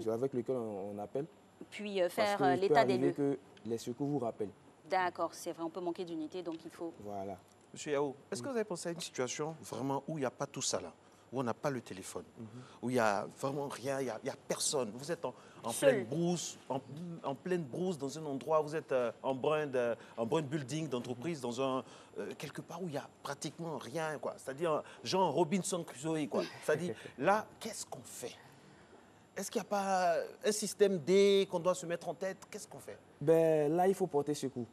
avec lequel on appelle. Puis faire Parce l'état des lieux. que les secours vous rappellent. D'accord, c'est vrai, on peut manquer d'unité, donc il faut... Voilà. Monsieur Yao, est-ce que vous avez pensé à une situation vraiment où il n'y a pas tout ça là, où on n'a pas le téléphone, où il n'y a vraiment rien, il n'y a personne. Vous êtes en pleine brousse, en pleine brousse dans un endroit, vous êtes en brun building d'entreprise, dans quelque part où il n'y a pratiquement rien, quoi. C'est-à-dire genre Robinson Crusoe, quoi. C'est-à-dire là, qu'est-ce qu'on fait? Est-ce qu'il n'y a pas un système D qu'on doit se mettre en tête? Qu'est-ce qu'on fait? Ben, là, il faut porter secours.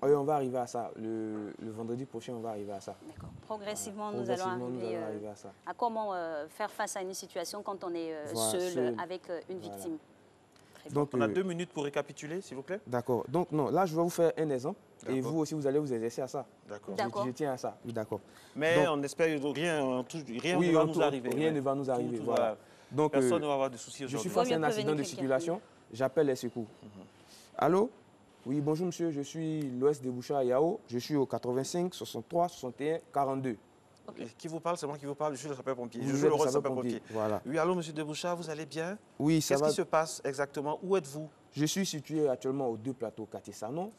Oui, on va arriver à ça. Le vendredi prochain, on va arriver à ça. D'accord. Progressivement, Voilà. nous allons Progressivement, arriver à ça. à comment faire face à une situation quand on est Voilà, seul avec une victime. Très bien. Donc, on a 2 minutes pour récapituler, s'il vous plaît. D'accord. Donc, non, là, je vais vous faire un exemple. Et vous aussi, vous allez vous exercer à ça. D'accord. Je tiens à ça. Oui, d'accord. Mais donc, on espère rien oui, ne va nous arriver. Rien ne va nous arriver. Tout, voilà. Donc, personne ne va avoir de soucis je aujourd'hui. suis face à un accident de circulation. J'appelle les secours. Allô? Oui, bonjour monsieur, je suis l'Ouest de Boucha à Yao. Je suis au 85 63 61 42. Okay. Qui vous parle? C'est moi qui vous parle, je suis le sapeur-pompier. Vous Je joue êtes le rôle de sapeur-pompier, sapeur-pompier. voilà. Oui, allô monsieur Deboucha, vous allez bien? Oui, ça va. Qu'est-ce qui se passe exactement? Où êtes-vous? Je suis situé actuellement aux 2 plateaux Katé-Sanon.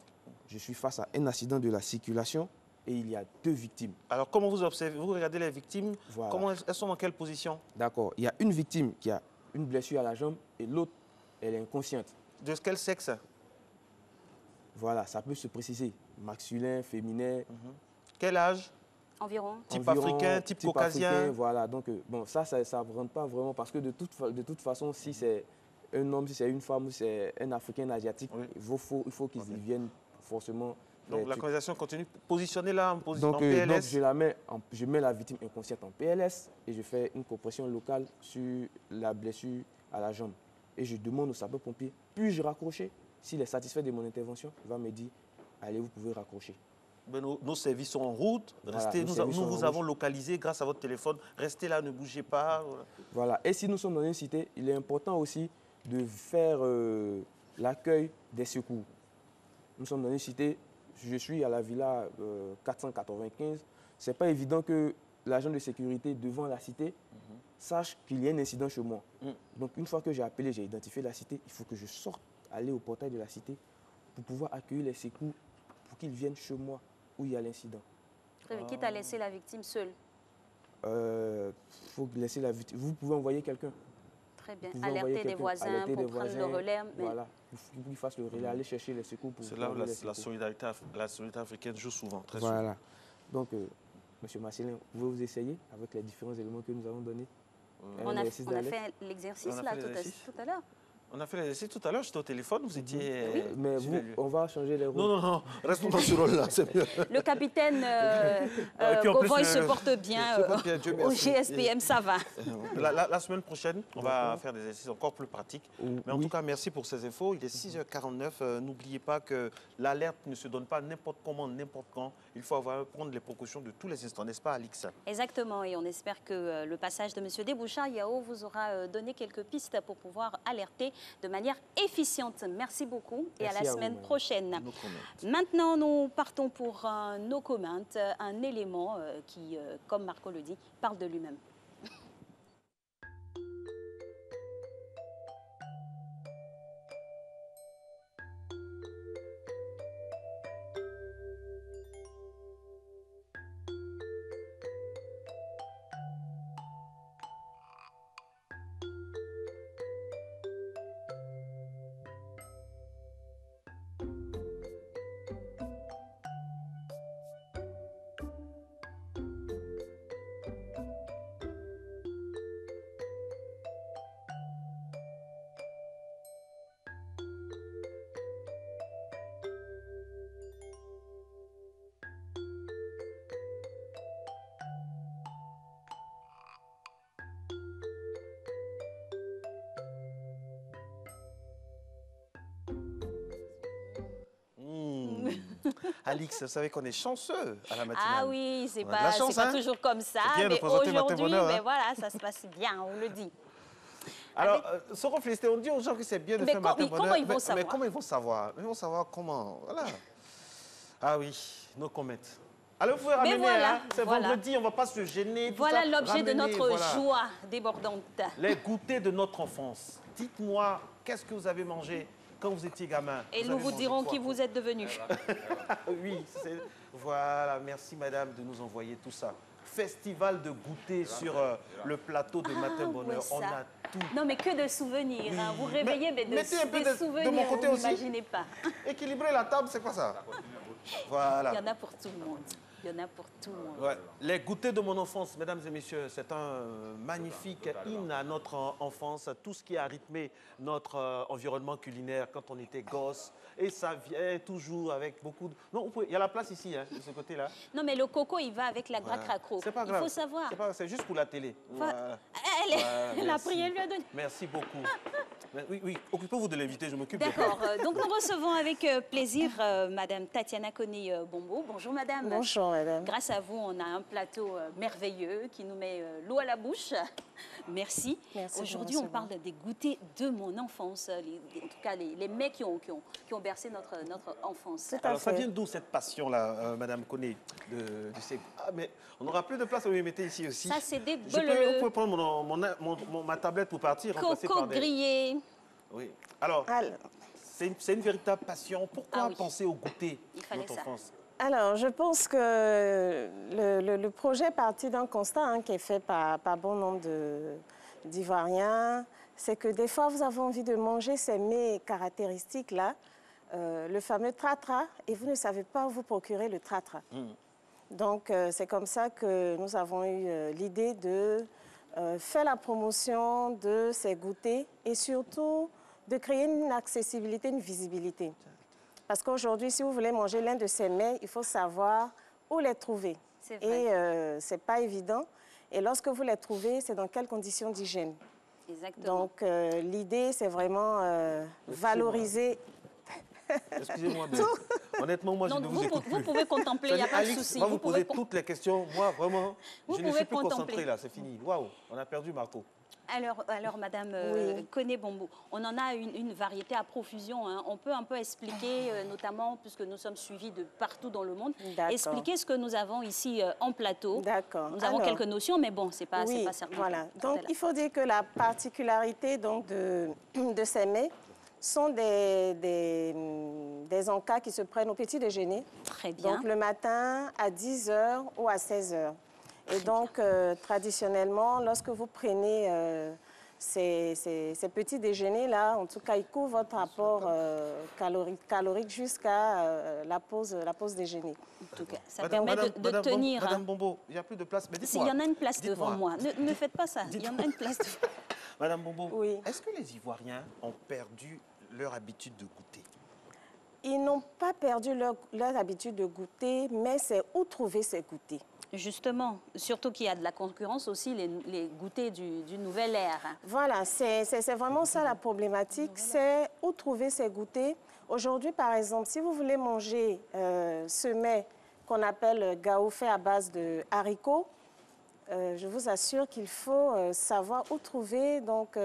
Je suis face à un accident de la circulation et il y a 2 victimes. Alors comment vous observez? Vous regardez les victimes, voilà. Comment elles sont dans quelle position? D'accord, il y a une victime qui a une blessure à la jambe et l'autre, elle est inconsciente. De quel sexe? Voilà, ça peut se préciser. Masculin, féminin. Quel âge? Environ. Type africain, type caucasien. Africain, voilà, donc bon, ça ne rentre pas vraiment parce que de toute façon, si c'est un homme, si c'est une femme, si c'est un Africain, un Asiatique, oui. il faut qu'ils y viennent forcément. Donc la conversation continue. Positionnez là en PLS. Donc je mets la victime inconsciente en PLS et je fais une compression locale sur la blessure à la jambe. Et je demande au sapeur-pompier, puis-je raccrocher? S'il est satisfait de mon intervention, il va me dire, allez, vous pouvez raccrocher. Ben, nos services sont en route. Voilà, nous vous avons localisé grâce à votre téléphone. Restez là, ne bougez pas. Voilà. Et si nous sommes dans une cité, il est important aussi de faire l'accueil des secours. Nous sommes dans une cité, je suis à la villa 495. Ce n'est pas évident que l'agent de sécurité devant la cité sache qu'il y a un incident chez moi. Donc une fois que j'ai appelé, j'ai identifié la cité, il faut que je sorte, aller au portail de la cité pour pouvoir accueillir les secours pour qu'ils viennent chez moi où il y a l'incident. Quitte à laisser la victime seule. Faut laisser la victime. Vous pouvez envoyer quelqu'un. Très bien. Alerter des voisins pour prendre le relais. Voilà. Pour qu'ils fassent le relais, aller chercher les secours. C'est là où la solidarité africaine joue souvent, très souvent. Voilà. Donc, M. Marcelin, vous pouvez vous essayer avec les différents éléments que nous avons donnés. On a fait l'exercice là tout à l'heure. On a fait l'exercice tout à l'heure, j'étais au téléphone, vous étiez... Oui. Mais vous, on va changer les rôles. Non, restons dans ce rôle-là, c'est mieux. Le capitaine Govoy se porte bien au GSPM, ça va. La semaine prochaine, on va faire des exercices encore plus pratiques. Mais en tout cas, merci pour ces infos. Il est 6h49. N'oubliez pas que l'alerte ne se donne pas n'importe comment, n'importe quand. Il faut prendre les précautions de tous les instants, n'est-ce pas, Alix? Exactement, et on espère que le passage de M. Deboucha Yao vous aura donné quelques pistes pour pouvoir alerter de manière efficiente. Merci beaucoup et merci à la semaine prochaine. No Maintenant, nous partons pour nos comments, un élément qui, comme Marco le dit, parle de lui-même. Alix, vous savez qu'on est chanceux à la matinale. Ah oui, c'est pas, pas toujours comme ça, mais aujourd'hui, voilà, ça se passe bien, on le dit. Alors, sans féliciter, on dit aux gens que c'est bien de faire matin bonheur. Comment ils vont savoir? Mais comment ils vont savoir? Ils vont savoir comment. Voilà. Ah oui, nos comètes. Alors, vous pouvez ramener, voilà, hein, c'est vendredi, on ne va pas se gêner. Voilà l'objet de notre joie débordante. Les goûters de notre enfance. Dites-moi, qu'est-ce que vous avez mangé quand vous étiez gamin? Et nous vous dirons qui vous êtes devenu. Oui, voilà, merci madame de nous envoyer tout ça. Festival de goûter sur le plateau de Matin Bonheur. Ouais, on a tout. Non, mais que de souvenirs. Hein. Vous réveillez mais mettez un peu des souvenirs, de mon côté vous aussi. n'imaginez pas. Équilibrer la table, c'est quoi ça? Voilà. Il y en a pour tout le monde. Il y en a pour tout le monde. Ouais. Les goûters de mon enfance, mesdames et messieurs, c'est un magnifique hymne à notre enfance, tout ce qui a rythmé notre environnement culinaire quand on était gosse. Et ça vient toujours avec beaucoup de... Non, il y a la place ici, hein, de ce côté-là. Non, mais le coco, il va avec la gratte cracro. C'est pas grave. Il faut savoir. C'est juste pour la télé. Voilà. Elle a pris, elle lui a donné. Merci beaucoup. Oui, occupez-vous de l'invité, je m'occupe de... D'accord. Donc, nous recevons avec plaisir Madame Tatiana Koné-Bombo. Bonjour, Madame. Bonjour, Madame. Grâce à vous, on a un plateau merveilleux qui nous met l'eau à la bouche. Merci. Aujourd'hui, on parle des goûters de mon enfance. En tout cas, les mets qui ont bercé notre enfance. Alors, ça vient d'où cette passion-là, Madame Koné Ah, mais on n'aura plus de place à vous mettez ici aussi. Ça, c'est des Vous pouvez prendre ma tablette pour partir. Coco grillé. Oui. Alors c'est une véritable passion. Pourquoi penser au goûter de notre enfance? Alors, je pense que le projet est parti d'un constat qui est fait par bon nombre d'Ivoiriens. C'est que des fois, vous avez envie de manger ces mets caractéristiques-là, le fameux tratra, et vous ne savez pas où vous procurer le tratra. Donc, c'est comme ça que nous avons eu l'idée de faire la promotion de ces goûters et surtout de créer une accessibilité, une visibilité. Parce qu'aujourd'hui, si vous voulez manger l'un de ces mets, il faut savoir où les trouver. Et ce n'est pas évident. Et lorsque vous les trouvez, c'est dans quelles conditions d'hygiène. Exactement. Donc, l'idée, c'est vraiment valoriser... Excusez-moi, mais honnêtement, moi, je ne vous écoute plus. Vous pouvez contempler, il n'y a pas de souci. On va vous poser toutes les questions. Moi, vraiment, je ne suis plus contempler. concentré là, c'est fini. Waouh, on a perdu Marco. Alors Madame Koné-Bombo, on en a une variété à profusion. Hein. On peut un peu expliquer, notamment, puisque nous sommes suivis de partout dans le monde, expliquer ce que nous avons ici en plateau. D'accord. Nous avons quelques notions, mais bon, c'est pas certain. Voilà. Donc, il faut dire que la particularité de ces mets sont des encas qui se prennent au petit déjeuner. Très bien. Donc, le matin à 10h ou à 16h. Et donc, traditionnellement, lorsque vous prenez ces petits déjeuners-là, en tout cas, ils couvrent votre rapport calorique jusqu'à la pause déjeuner. En tout cas, ça permet de tenir. Madame Bombo, il n'y a plus de place. Mais il y en a une place devant moi. Ne me faites pas ça. Il y en a une place devant. Madame Bombo, est-ce que les Ivoiriens ont perdu leur habitude de goûter? Ils n'ont pas perdu leur habitude de goûter, mais c'est où trouver ces goûters. Justement, surtout qu'il y a de la concurrence aussi, les goûters du nouvel ère. Voilà, c'est vraiment ça la problématique, c'est où trouver ces goûters. Aujourd'hui, par exemple, si vous voulez manger ce mets qu'on appelle gao fait à base de haricots, je vous assure qu'il faut savoir où trouver donc,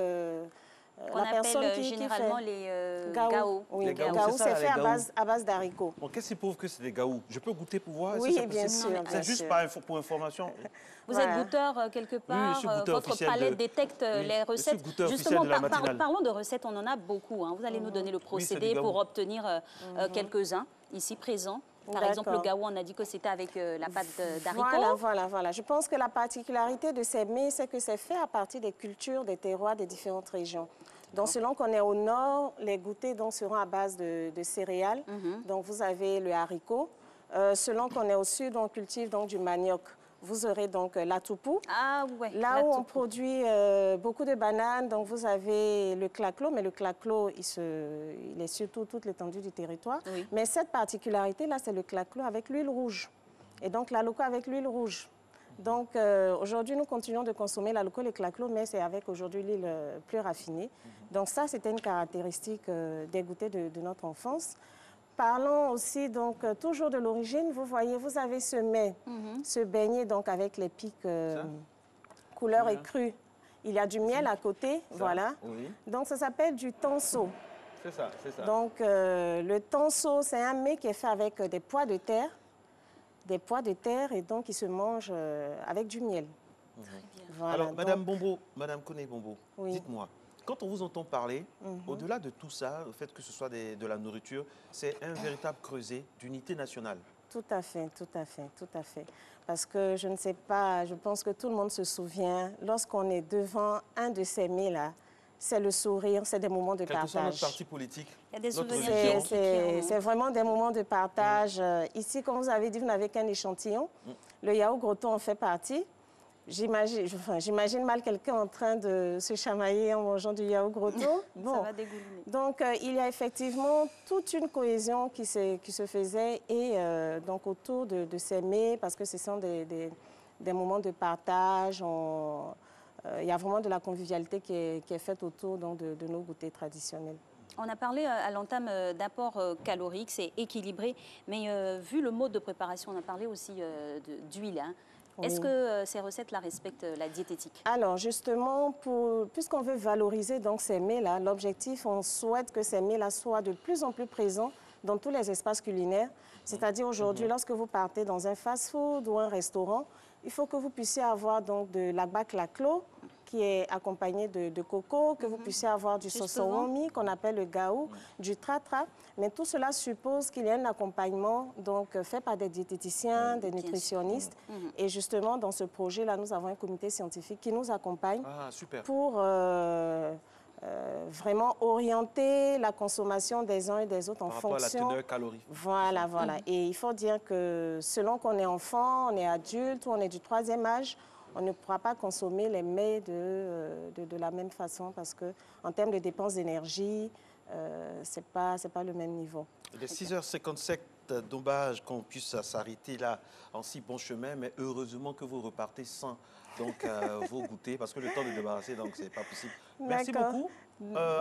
la personne qui généralement fait les gao. Oui, les gao, c'est fait à base d'haricots. Bon, qu'est-ce qui prouve que c'est des gaou? Je peux goûter pour voir? Oui, bien sûr. C'est juste pour information. Vous êtes goûteur quelque part, votre palette détecte les recettes. Justement, parlons de recettes, on en a beaucoup. Hein. Vous allez nous donner le procédé pour obtenir quelques-uns ici présents. Par exemple, le gao, on a dit que c'était avec la pâte d'haricots. Voilà. Je pense que la particularité de ces mets, c'est que c'est fait à partir des cultures, des terroirs des différentes régions. Donc, selon qu'on est au nord, les goûters donc, seront à base de céréales. Donc, vous avez le haricot. Selon qu'on est au sud, on cultive donc, du manioc. Vous aurez donc la toupou. Ah ouais. Là où on produit beaucoup de bananes, donc vous avez le claclo, mais le claclo, il est sur toute l'étendue du territoire. Oui. Mais cette particularité-là, c'est le claclo avec l'huile rouge. Et donc la loco avec l'huile rouge. Donc aujourd'hui, nous continuons de consommer la loco et le claclo, mais c'est avec aujourd'hui l'huile plus raffinée. Donc ça, c'était une caractéristique des goûters de notre enfance. Parlons aussi donc toujours de l'origine. Vous voyez, vous avez ce mets, ce beignet donc avec les pics couleur écrue. Il y a du miel à côté, voilà. Oui. Donc ça s'appelle du tanso. C'est ça. Donc le tanso, c'est un mets qui est fait avec des pois de terre. Et donc il se mange avec du miel. Voilà, alors, Madame Bombo, Madame Koné Bombo, dites-moi. Quand on vous entend parler, au-delà de tout ça, le fait que ce soit de la nourriture, c'est un véritable creuset d'unité nationale. Tout à fait. Parce que je ne sais pas, je pense que tout le monde se souvient, lorsqu'on est devant un de ces mets-là, c'est le sourire, c'est des moments de partage. Quel que soit notre parti politique. Il y a des souvenirs. C'est vraiment des moments de partage. Ici, comme vous avez dit, vous n'avez qu'un échantillon. Le yaourt grotto en fait partie. J'imagine mal quelqu'un en train de se chamailler en mangeant du yaourt grotto. Bon. Ça va dégouliner. Donc, il y a effectivement toute une cohésion qui se faisait et donc autour de ces mets, parce que ce sont des moments de partage. Il y a vraiment de la convivialité qui est faite autour donc, de nos goûters traditionnels. On a parlé à l'entame d'apport calorique, c'est équilibré, mais vu le mode de préparation, on a parlé aussi d'huile. Hein. Oui. Est-ce que ces recettes-là respectent la diététique? Alors justement, puisqu'on veut valoriser donc ces mets-là, l'objectif, on souhaite que ces mets-là soient de plus en plus présents dans tous les espaces culinaires. C'est-à-dire aujourd'hui, lorsque vous partez dans un fast-food ou un restaurant, il faut que vous puissiez avoir donc de la baklaklo, qui est accompagné de coco, que vous puissiez avoir du sosowomi, qu'on appelle le gaou, du tratra. Mais tout cela suppose qu'il y ait un accompagnement donc, fait par des diététiciens, des nutritionnistes. Et justement, dans ce projet-là, nous avons un comité scientifique qui nous accompagne pour vraiment orienter la consommation des uns et des autres en fonction... Par rapport à la teneur calorique. Voilà. Et il faut dire que selon qu'on est enfant, on est adulte ou on est du 3e âge, on ne pourra pas consommer les mets de la même façon parce qu'en termes de dépenses d'énergie, ce n'est pas le même niveau. Il est 6h57, dommage qu'on puisse s'arrêter là en si bon chemin, mais heureusement que vous repartez sans donc, vos goûters parce que le temps de débarrasser, donc ce n'est pas possible. Merci beaucoup.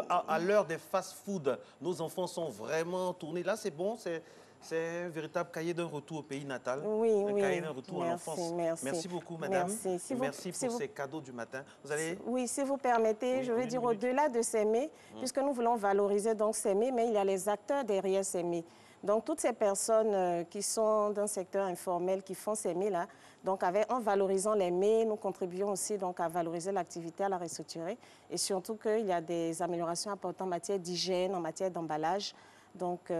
À l'heure des fast-food, nos enfants sont vraiment tournés. Là, c'est bon, c'est un véritable cahier d'un retour au pays natal. Un cahier d'un retour en enfance. Merci beaucoup, madame. Merci pour ces cadeaux du matin. Vous allez... Oui, si vous permettez, je veux dire au-delà de ces mets, puisque nous voulons valoriser donc ces mets, mais il y a les acteurs derrière ces mets. Donc, toutes ces personnes qui sont dans le secteur informel, qui font ces mets-là, donc en valorisant les mets, nous contribuons aussi donc, à valoriser l'activité, à la restructurer. Et surtout qu'il y a des améliorations importantes en matière d'hygiène, en matière d'emballage. Donc,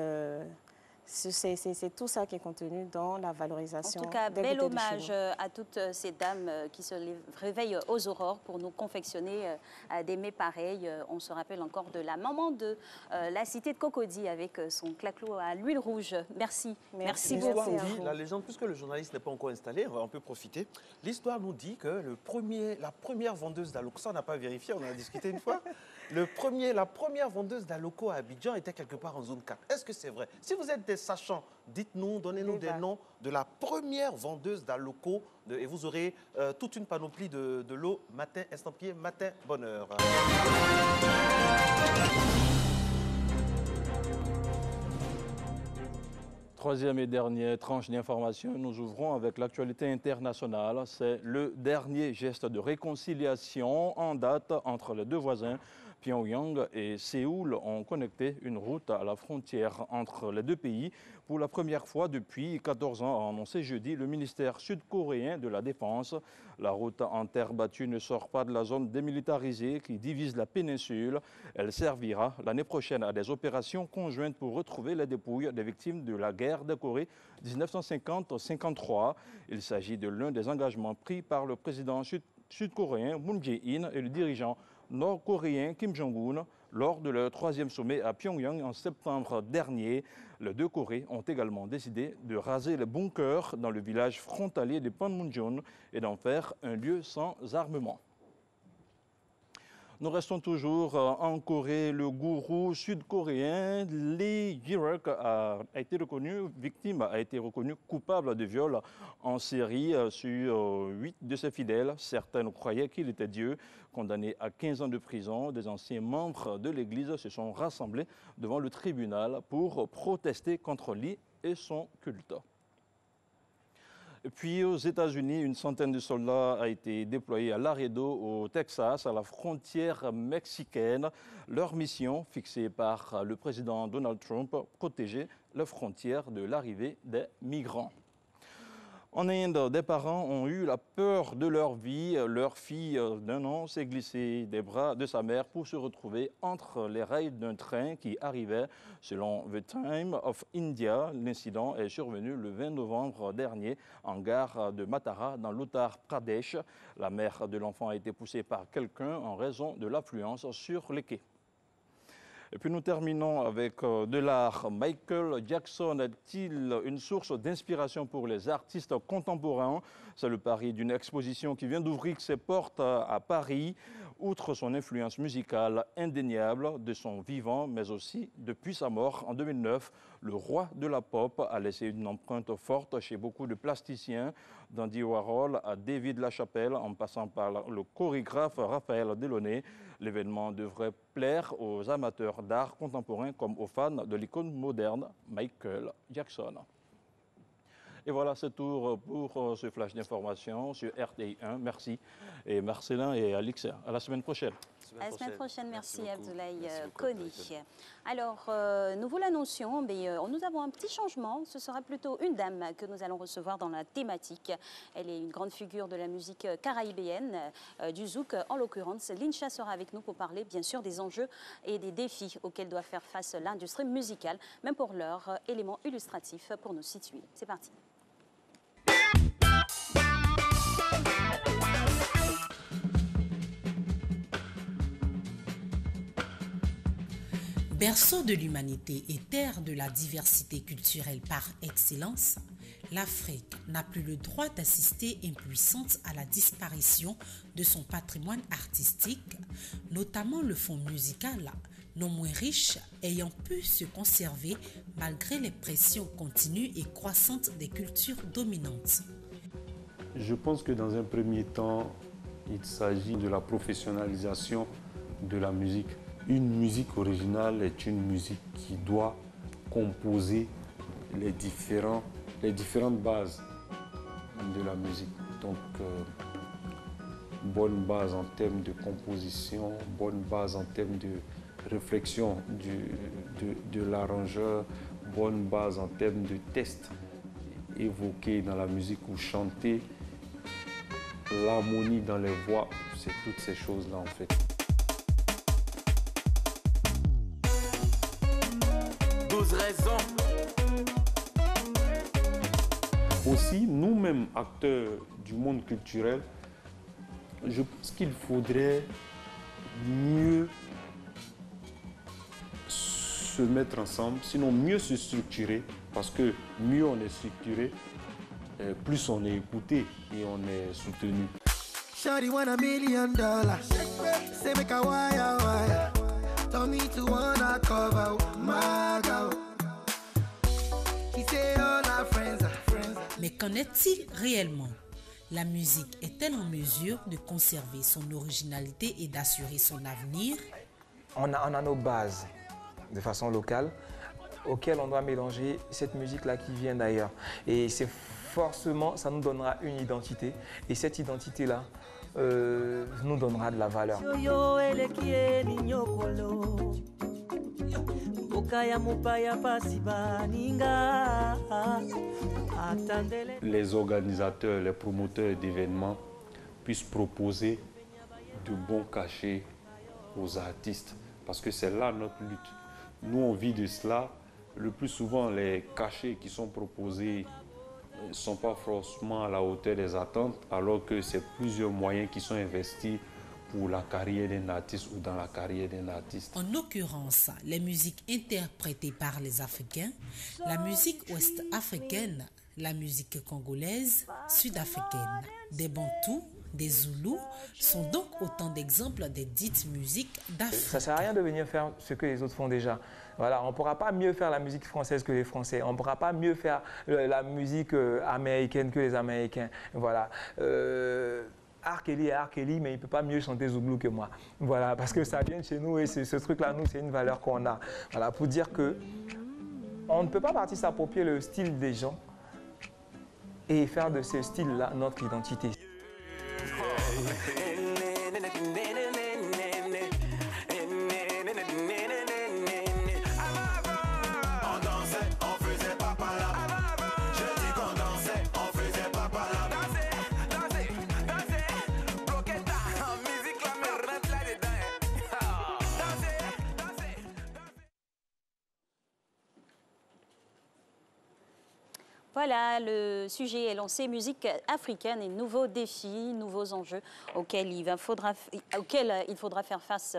C'est tout ça qui est contenu dans la valorisation. En tout cas, des bel goûters du hommage Chili. à toutes ces dames qui se réveillent aux aurores pour nous confectionner des mets pareils. On se rappelle encore de la maman de la cité de Cocody avec son claclot à l'huile rouge. Merci. Merci beaucoup. L'histoire dit, la légende, puisque le journaliste n'est pas encore installé, on peut profiter. L'histoire nous dit que la première vendeuse d'Aloco, ça on n'a pas vérifié, on en a discuté une fois, la première vendeuse d'Aloco à Abidjan était quelque part en zone 4. Est-ce que c'est vrai? Si vous êtes des sachants, dites-nous, donnez-nous des noms de la première vendeuse d'Aloco et vous aurez toute une panoplie de lots matin estampillé, matin bonheur. Troisième et dernière tranche d'information, nous ouvrons avec l'actualité internationale. C'est le dernier geste de réconciliation en date entre les deux voisins. Pyongyang et Séoul ont connecté une route à la frontière entre les deux pays. Pour la première fois depuis 14 ans, a annoncé jeudi le ministère sud-coréen de la Défense. La route en terre battue ne sort pas de la zone démilitarisée qui divise la péninsule. Elle servira l'année prochaine à des opérations conjointes pour retrouver les dépouilles des victimes de la guerre de Corée 1950-53. Il s'agit de l'un des engagements pris par le président sud-coréen Moon Jae-in et le dirigeant nord-coréen Kim Jong-un lors de leur troisième sommet à Pyongyang en septembre dernier. Les deux Corées ont également décidé de raser les bunkers dans le village frontalier de Panmunjom et d'en faire un lieu sans armement. Nous restons toujours en Corée. Le gourou sud-coréen Lee Ji-ruk a été reconnu coupable de viol en série sur 8 de ses fidèles. Certains croyaient qu'il était Dieu. Condamné à 15 ans de prison, des anciens membres de l'Église se sont rassemblés devant le tribunal pour protester contre Lee et son culte. Et puis aux États-Unis, une centaine de soldats a été déployée à Laredo, au Texas, à la frontière mexicaine. Leur mission, fixée par le président Donald Trump, protéger les frontières de l'arrivée des migrants. En Inde, des parents ont eu la peur de leur vie. Leur fille d'1 an s'est glissée des bras de sa mère pour se retrouver entre les rails d'un train qui arrivait. Selon The Times of India, l'incident est survenu le 20 novembre dernier en gare de Matara, dans l'Uttar Pradesh. La mère de l'enfant a été poussée par quelqu'un en raison de l'affluence sur les quais. Et puis nous terminons avec de l'art. Michael Jackson est-il une source d'inspiration pour les artistes contemporains? C'est le pari d'une exposition qui vient d'ouvrir ses portes à Paris. Outre son influence musicale indéniable de son vivant, mais aussi depuis sa mort en 2009, le roi de la pop a laissé une empreinte forte chez beaucoup de plasticiens, d'Andy Warhol à David LaChapelle, en passant par le chorégraphe Raphaël Delaunay. L'événement devrait plaire aux amateurs d'art contemporain comme aux fans de l'icône moderne Michael Jackson. Et voilà, c'est tout pour ce flash d'information sur RTI 1. Merci. Et Marcelin et Alix, à la semaine prochaine. À la semaine prochaine, merci Abdoulaye Koni. Alors, nous vous l'annoncions, mais nous avons un petit changement. Ce sera plutôt une dame que nous allons recevoir dans la thématique. Elle est une grande figure de la musique caribéenne, du zouk. En l'occurrence, Lincha sera avec nous pour parler, bien sûr, des enjeux et des défis auxquels doit faire face l'industrie musicale, même pour leur élément illustratif pour nous situer. C'est parti. Berceau de l'humanité et terre de la diversité culturelle par excellence, l'Afrique n'a plus le droit d'assister impuissante à la disparition de son patrimoine artistique, notamment le fond musical, non moins riche, ayant pu se conserver malgré les pressions continues et croissantes des cultures dominantes. Je pense que dans un premier temps, il s'agit de la professionnalisation de la musique. Une musique originale est une musique qui doit composer les différentes bases de la musique. Donc, bonne base en termes de composition, bonne base en termes de réflexion de l'arrangeur, bonne base en termes de texte évoqué dans la musique ou chanté, l'harmonie dans les voix, c'est toutes ces choses-là en fait. 12 raisons aussi, nous-mêmes, acteurs du monde culturel, je pense qu'il faudrait mieux se mettre ensemble, sinon mieux se structurer, parce que mieux on est structuré, plus on est écouté et on est soutenu. Shawty want $1 million. Say make a wire wire. Tell me to wanna cover my girl. She say all our friends are friends. Mais qu'en est-il réellement? La musique est-elle en mesure de conserver son originalité et d'assurer son avenir? On a nos bases de façon locale auxquelles on doit mélanger cette musique-là qui vient d'ailleurs. Et c'est forcément, ça nous donnera une identité. Et cette identité-là nous donnera de la valeur. Les organisateurs, les promoteurs d'événements puissent proposer de bons cachets aux artistes, parce que c'est là notre lutte. Nous, on vit de cela. Le plus souvent, les cachets qui sont proposés ne sont pas forcément à la hauteur des attentes, alors que c'est plusieurs moyens qui sont investis pour la carrière d'un artiste ou dans la carrière d'un artiste. En l'occurrence, les musiques interprétées par les Africains, la musique ouest-africaine, la musique congolaise, sud-africaine, des Bantous, des Zoulous sont donc autant d'exemples des dites musiques d'Afrique. Ça ne sert à rien de venir faire ce que les autres font déjà. Voilà, on ne pourra pas mieux faire la musique française que les Français. On ne pourra pas mieux faire la musique américaine que les Américains. Voilà. R. Kelly est R. Kelly, mais il ne peut pas mieux chanter Zouglou que moi. Voilà, parce que ça vient de chez nous et ce truc-là, nous, c'est une valeur qu'on a. Voilà, pour dire que on ne peut pas partir s'approprier le style des gens et faire de ce style-là notre identité. Voilà, le sujet est lancé, musique africaine et nouveaux défis, nouveaux enjeux auxquels il faudra faire face.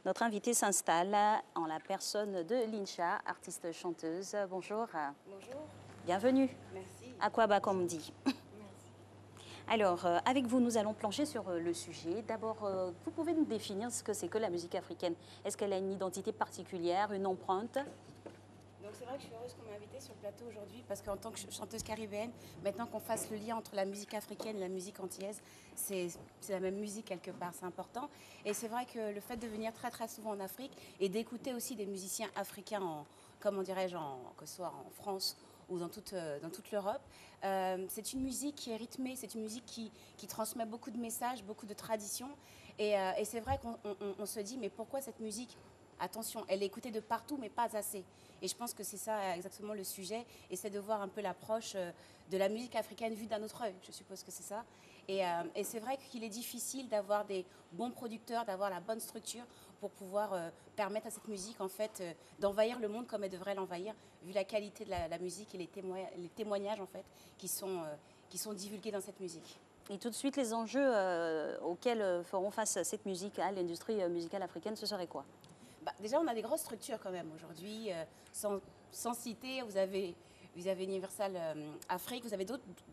Notre invitée s'installe en la personne de Lincha, artiste chanteuse. Bonjour. Bonjour. Bienvenue. Merci. Aquaba, comme dit. Merci. Alors, avec vous, nous allons plancher sur le sujet. D'abord, vous pouvez nous définir ce que c'est que la musique africaine? Est-ce qu'elle a une identité particulière, une empreinte? Donc c'est vrai que je suis heureuse qu'on m'ait invitée sur le plateau aujourd'hui parce qu'en tant que chanteuse caribéenne, maintenant qu'on fasse le lien entre la musique africaine et la musique antillaise, c'est la même musique quelque part, c'est important. Et c'est vrai que le fait de venir très très souvent en Afrique et d'écouter aussi des musiciens africains, comment dirais-je, que ce soit en France ou dans toute l'Europe, c'est une musique qui est rythmée, c'est une musique qui transmet beaucoup de messages, beaucoup de traditions. Et c'est vrai qu'on se dit, mais pourquoi cette musique, attention, elle est écoutée de partout, mais pas assez. Et je pense que c'est ça exactement le sujet, et c'est de voir un peu l'approche de la musique africaine vue d'un autre œil, je suppose que c'est ça. Et c'est vrai qu'il est difficile d'avoir des bons producteurs, d'avoir la bonne structure pour pouvoir permettre à cette musique en fait d'envahir le monde comme elle devrait l'envahir, vu la qualité de la musique et les témoignages en fait qui sont divulgués dans cette musique. Et tout de suite, les enjeux auxquels feront face cette musique, l'industrie musicale africaine, ce serait quoi? Déjà, on a des grosses structures quand même aujourd'hui. Sans citer, vous avez Universal Afrique, vous avez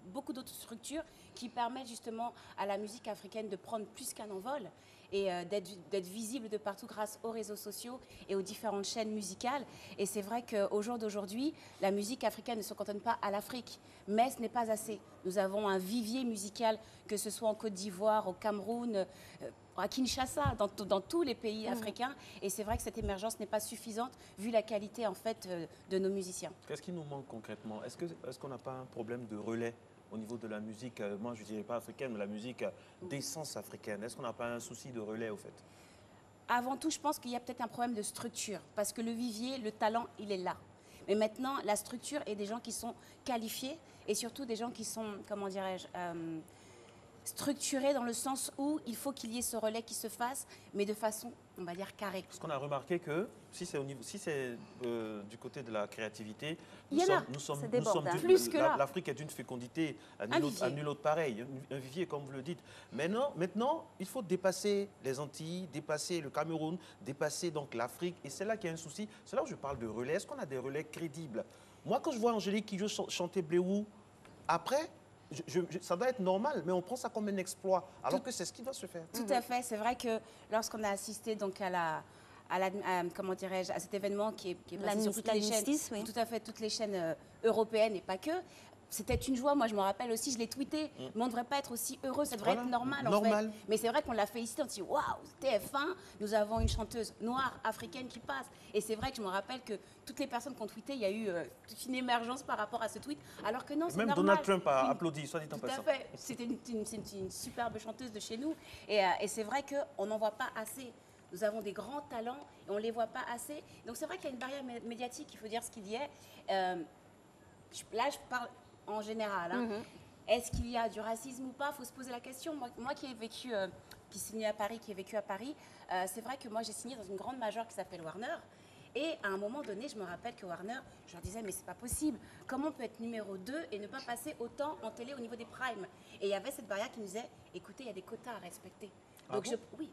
beaucoup d'autres structures qui permettent justement à la musique africaine de prendre plus qu'un envol et d'être visible de partout grâce aux réseaux sociaux et aux différentes chaînes musicales. Et c'est vrai qu'au jour d'aujourd'hui, la musique africaine ne se cantonne pas à l'Afrique, mais ce n'est pas assez. Nous avons un vivier musical, que ce soit en Côte d'Ivoire, au Cameroun, à Kinshasa, dans tous les pays africains. Et c'est vrai que cette émergence n'est pas suffisante vu la qualité en fait de nos musiciens. Qu'est-ce qui nous manque concrètement? Est-ce qu'on n'a pas un problème de relais au niveau de la musique, moi je ne dirais pas africaine, mais la musique d'essence africaine? Est-ce qu'on n'a pas un souci de relais au fait? Avant tout, je pense qu'il y a peut-être un problème de structure, parce que le vivier, le talent, il est là. Mais maintenant, la structure est des gens qui sont qualifiés et surtout des gens qui sont, comment dirais-je, structuré dans le sens où il faut qu'il y ait ce relais qui se fasse, mais de façon, on va dire, carrée. Parce qu'on a remarqué que si c'est du côté de la créativité, Il y en a. nous sommes Ça déborde, hein. d'une- Plus que là. l'Afrique est d'une fécondité à Un nul autre pareil, un vivier comme vous le dites. Maintenant, il faut dépasser les Antilles, dépasser le Cameroun, dépasser donc l'Afrique, et c'est là qu'il y a un souci. C'est là où je parle de relais. Est-ce qu'on a des relais crédibles? Moi, quand je vois Angélique Kidjo chanter Bléou, après, ça doit être normal, mais on prend ça comme un exploit, alors que c'est ce qui doit se faire. Tout à fait. C'est vrai que lorsqu'on a assisté donc comment dirais-je, à cet événement qui est passé sur toutes les chaînes, oui. tout à fait, toutes les chaînes européennes et pas que. C'était une joie, moi je me rappelle aussi, je l'ai tweeté, mais on ne devrait pas être aussi heureux, ça devrait être normal en fait. Mais c'est vrai qu'on l'a félicité, on s'est dit waouh, TF1, nous avons une chanteuse noire, africaine qui passe. Et c'est vrai que je me rappelle que toutes les personnes qui ont tweeté, il y a eu toute une émergence par rapport à ce tweet, alors que non, c'est normal. Même Donald Trump a applaudi, soit dit en passant. Tout à fait, c'était une superbe chanteuse de chez nous. Et c'est vrai qu'on n'en voit pas assez. Nous avons des grands talents et on ne les voit pas assez. Donc c'est vrai qu'il y a une barrière médiatique, il faut dire ce qu'il y est. Là, je parle en général. Hein. Est-ce qu'il y a du racisme ou pas? Il faut se poser la question. Moi qui ai vécu, qui signais à Paris, qui ai vécu à Paris, c'est vrai que moi j'ai signé dans une grande majeure qui s'appelle Warner. Et à un moment donné, je me rappelle que Warner, je leur disais, mais c'est pas possible. Comment on peut être numéro 2 et ne pas passer autant en télé au niveau des primes? Et il y avait cette barrière qui nous disait, écoutez, il y a des quotas à respecter. Donc oui,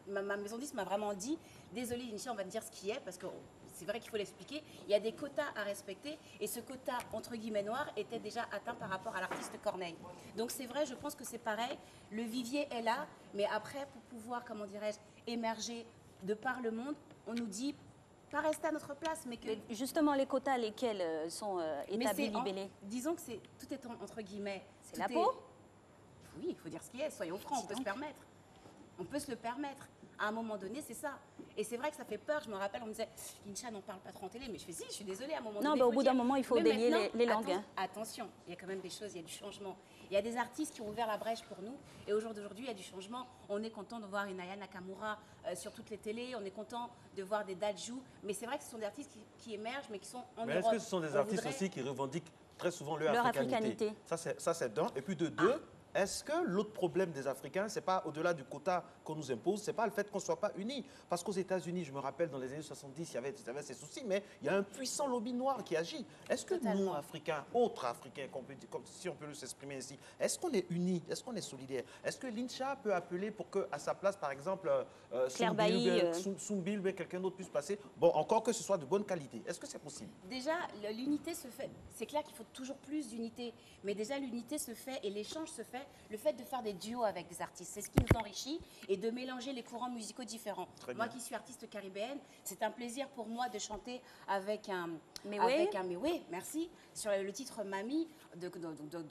ma maison 10 m'a vraiment dit, désolé, Inch'Allah, on va te dire ce qui est, parce que c'est vrai qu'il faut l'expliquer, il y a des quotas à respecter, et ce quota, entre guillemets, noir, était déjà atteint par rapport à l'artiste Corneille. Donc c'est vrai, je pense que c'est pareil, le vivier est là, mais après, pour pouvoir, comment dirais-je, émerger de par le monde, on nous dit, pas rester à notre place, mais que... Mais justement, les quotas, lesquels sont établis, libellés? Disons que tout est entre guillemets. C'est la peau? Oui, il faut dire ce qui est, soyons francs, on peut se permettre. On peut se le permettre. À un moment donné, c'est ça. Et c'est vrai que ça fait peur. Je me rappelle, on me disait, Incha n'en parle pas trop en télé. Mais je fais si, je suis désolée, à un moment donné. Non, mais au bout d'un moment, il faut délier les langues. Attention, il y a quand même des choses, il y a du changement. Il y a des artistes qui ont ouvert la brèche pour nous. Et au jour d'aujourd'hui, il y a du changement. On est content de voir une Aya Nakamura sur toutes les télés. On est content de voir des Dadju. Mais c'est vrai que ce sont des artistes qui émergent, mais qui sont en Europe. Est-ce que ce sont des artistes aussi qui revendiquent très souvent leur africanité? Ça, c'est d'un. Et puis de deux, est-ce que l'autre problème des Africains, c'est pas au-delà du quota qu'on nous impose, c'est pas le fait qu'on ne soit pas unis? Parce qu'aux États-Unis, je me rappelle, dans les années 70, il y avait ces soucis, mais il y a un puissant lobby noir qui agit. Est-ce que nous, Africains, autres Africains, si on peut s'exprimer ainsi, est-ce qu'on est unis? Est-ce qu'on est solidaires? Est-ce que l'INCHA peut appeler pour qu'à sa place, par exemple, Soumbil, quelqu'un d'autre puisse passer? Bon, encore que ce soit de bonne qualité. Est-ce que c'est possible? Déjà, l'unité se fait. C'est clair qu'il faut toujours plus d'unité. Mais déjà, l'unité se fait et l'échange se fait. Le fait de faire des duos avec des artistes, c'est ce qui nous enrichit et de mélanger les courants musicaux différents. Moi qui suis artiste caribéenne, c'est un plaisir pour moi de chanter avec un Méwé, merci, sur le titre Mami de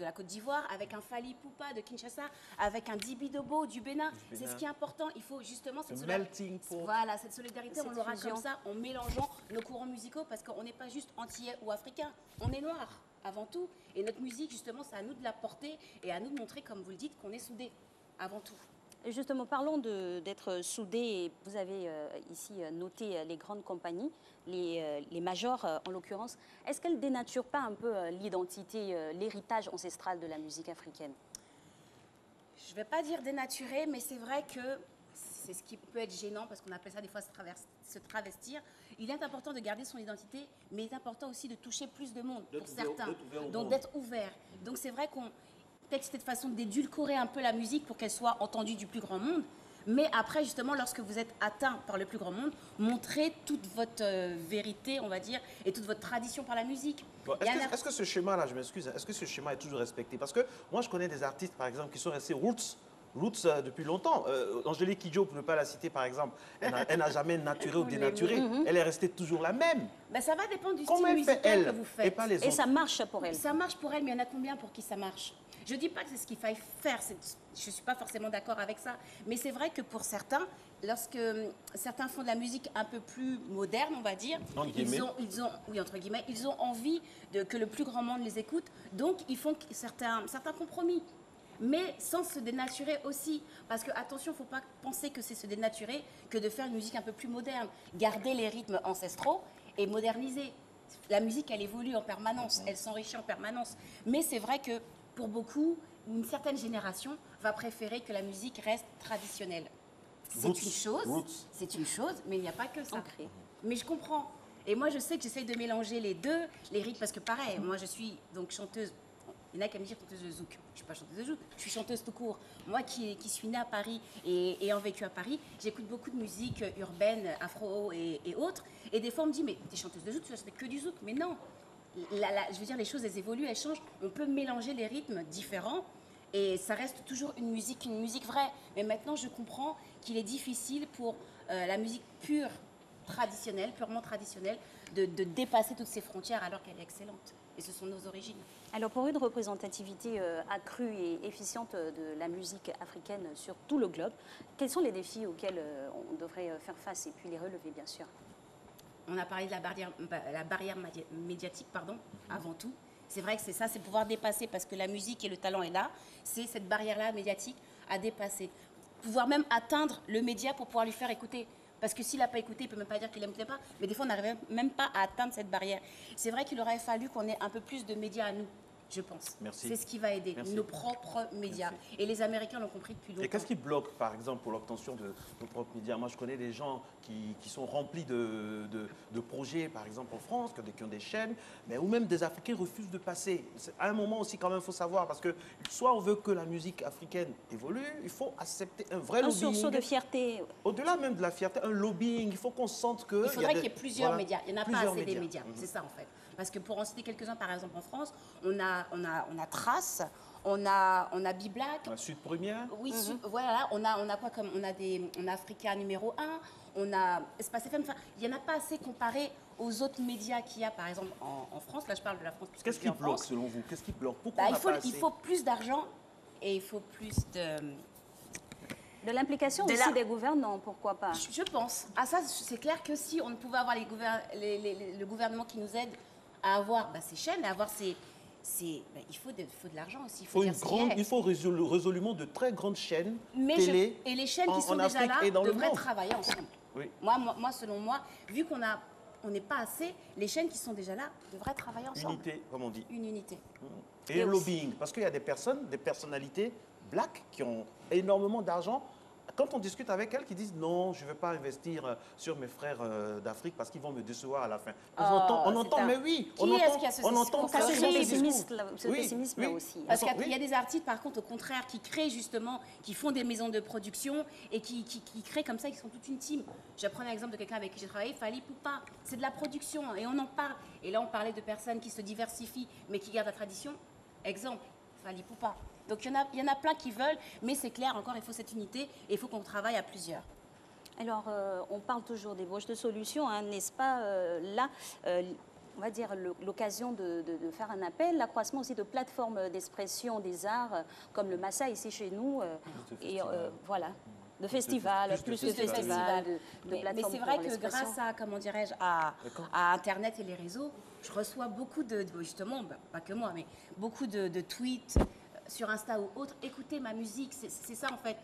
la Côte d'Ivoire, avec un Fali Poupa de Kinshasa, avec un Dibi Dobo du Bénin. C'est ce qui est important. Il faut justement cette solidarité. Voilà, cette solidarité, on l'aura comme ça en mélangeant nos courants musicaux parce qu'on n'est pas juste antillais ou africain, on est noir avant tout. Et notre musique, justement, c'est à nous de la porter et à nous de montrer, comme vous le dites, qu'on est soudés avant tout. Et justement, parlons d'être soudés. Vous avez ici noté les grandes compagnies, les majors en l'occurrence. Est-ce qu'elles ne dénaturent pas un peu l'identité, l'héritage ancestral de la musique africaine? Je ne vais pas dire dénaturer, mais c'est vrai que c'est ce qui peut être gênant parce qu'on appelle ça des fois se travestir. Il est important de garder son identité, mais il est important aussi de toucher plus de monde pour certains. Donc d'être ouvert. Donc c'est vrai qu'on peut-être cette façon d'édulcorer un peu la musique pour qu'elle soit entendue du plus grand monde. Mais après, justement, lorsque vous êtes atteint par le plus grand monde, montrez toute votre vérité, on va dire, et toute votre tradition par la musique. Bon, est-ce que ce schéma-là, je m'excuse, est-ce que ce schéma est toujours respecté? Parce que moi, je connais des artistes, par exemple, qui sont restés roots depuis longtemps. Angélique Kidjo, pour ne pas la citer, par exemple, elle n'a jamais naturé ou dénaturé. Elle est restée toujours la même. Ben, ça va dépendre du Comment style musical que vous faites. Et pas les autres. Et ça marche pour elle. Ça marche pour elle, mais il y en a combien pour qui ça marche? Je ne dis pas que c'est ce qu'il faille faire, je ne suis pas forcément d'accord avec ça. Mais c'est vrai que pour certains, lorsque certains font de la musique un peu plus moderne, on va dire, ils ont envie que le plus grand monde les écoute. Donc, ils font certains compromis. Mais sans se dénaturer aussi. Parce que, attention, il ne faut pas penser que c'est se dénaturer que de faire une musique un peu plus moderne. Garder les rythmes ancestraux et moderniser. La musique, elle évolue en permanence, elle s'enrichit en permanence. Mais c'est vrai que pour beaucoup, une certaine génération va préférer que la musique reste traditionnelle. C'est une chose, mais il n'y a pas que ça. Mais je comprends. Et moi, je sais que j'essaye de mélanger les deux, les rythmes, parce que pareil, moi, je suis donc chanteuse. Il y en a qui me disent chanteuse de zouk. Je ne suis pas chanteuse de zouk, je suis chanteuse tout court. Moi qui suis née à Paris et ayant vécu à Paris, j'écoute beaucoup de musique urbaine, afro et autres. Et des fois, on me dit, mais t'es chanteuse de zouk, tu fais que du zouk. Mais non, je veux dire, les choses, elles évoluent, elles changent. On peut mélanger les rythmes différents et ça reste toujours une musique vraie. Mais maintenant, je comprends qu'il est difficile pour la musique purement traditionnelle, de dépasser toutes ces frontières alors qu'elle est excellente. Et ce sont nos origines. Alors pour une représentativité accrue et efficiente de la musique africaine sur tout le globe, quels sont les défis auxquels on devrait faire face et puis les relever bien sûr? On a parlé de la barrière médiatique, avant tout. C'est vrai que c'est ça, c'est pouvoir dépasser, parce que la musique et le talent est là, c'est cette barrière-là médiatique à dépasser. Pouvoir même atteindre le média pour pouvoir lui faire écouter. Parce que s'il n'a pas écouté, il ne peut même pas dire qu'il n'aime pas. Mais des fois, on n'arrive même pas à atteindre cette barrière. C'est vrai qu'il aurait fallu qu'on ait un peu plus de médias à nous, je pense. Merci. C'est ce qui va aider, nos propres médias. Merci. Et les Américains l'ont compris depuis longtemps. Et qu'est-ce qui bloque, par exemple, pour l'obtention de nos propres médias? Moi, je connais des gens qui sont remplis de projets, par exemple en France, qui ont des chaînes, mais où même des Africains refusent de passer. À un moment aussi, quand même, il faut savoir, parce que soit on veut que la musique africaine évolue, il faut accepter un vrai lobbying. Un sursaut de fierté. Au-delà même de la fierté, un lobbying. Il faut qu'on sente que... Il faudrait qu'il y ait plusieurs médias. Il n'y en a pas assez des médias. Mm-hmm. C'est ça, en fait. Parce que pour en citer quelques-uns, par exemple, en France, on a Trace, on a Biblac. Sud Première. Oui, voilà, on a quoi comme on a Africa numéro 1, on a Espace FM. Enfin, il n'y en a pas assez comparé aux autres médias qu'il y a, par exemple, en France. Là, je parle de la France. Qu'est-ce qui bloque, selon vous? Qu'est-ce qui bloque? Pourquoi il faut plus d'argent et il faut plus de l'implication aussi des gouvernants, pourquoi pas? Je pense. Ah, ça, c'est clair que si on pouvait avoir le gouvernement qui nous aide à avoir ces chaînes, à avoir il faut de l'argent aussi. Il faut résolument de très grandes chaînes télé. Et les chaînes qui sont déjà là devraient travailler ensemble. Oui. Moi, selon moi, vu qu'on n'est pas assez, les chaînes qui sont déjà là devraient travailler ensemble. Unité, comme on dit. Une unité. Et un lobbying, parce qu'il y a des personnalités black qui ont énormément d'argent. Quand on discute avec elles, qui disent non, je ne veux pas investir sur mes frères d'Afrique parce qu'ils vont me décevoir à la fin. On entend, mais oui, on entend ça, ce pessimisme aussi. Parce qu'il y a des artistes, par contre, au contraire, qui créent justement, qui font des maisons de production et qui créent comme ça, qui sont toute une team. Je prends l'exemple de quelqu'un avec qui j'ai travaillé, Fally Poupa. C'est de la production et on en parle. Et là, on parlait de personnes qui se diversifient, mais qui gardent la tradition. Exemple, Fally Poupa. Donc il y en a plein qui veulent, mais c'est clair, encore, il faut cette unité et il faut qu'on travaille à plusieurs. Alors, on parle toujours des broches de solutions, hein, n'est-ce pas? Là, on va dire l'occasion de faire un appel, l'accroissement aussi de plateformes d'expression des arts, comme le Massa ici chez nous, voilà. De festivals, plus de festivals, de plateformes. Mais c'est vrai que grâce à, comment dirais-je, à Internet et les réseaux, je reçois beaucoup justement, pas que moi, mais beaucoup de tweets sur Insta ou autre. Écoutez ma musique, c'est ça en fait.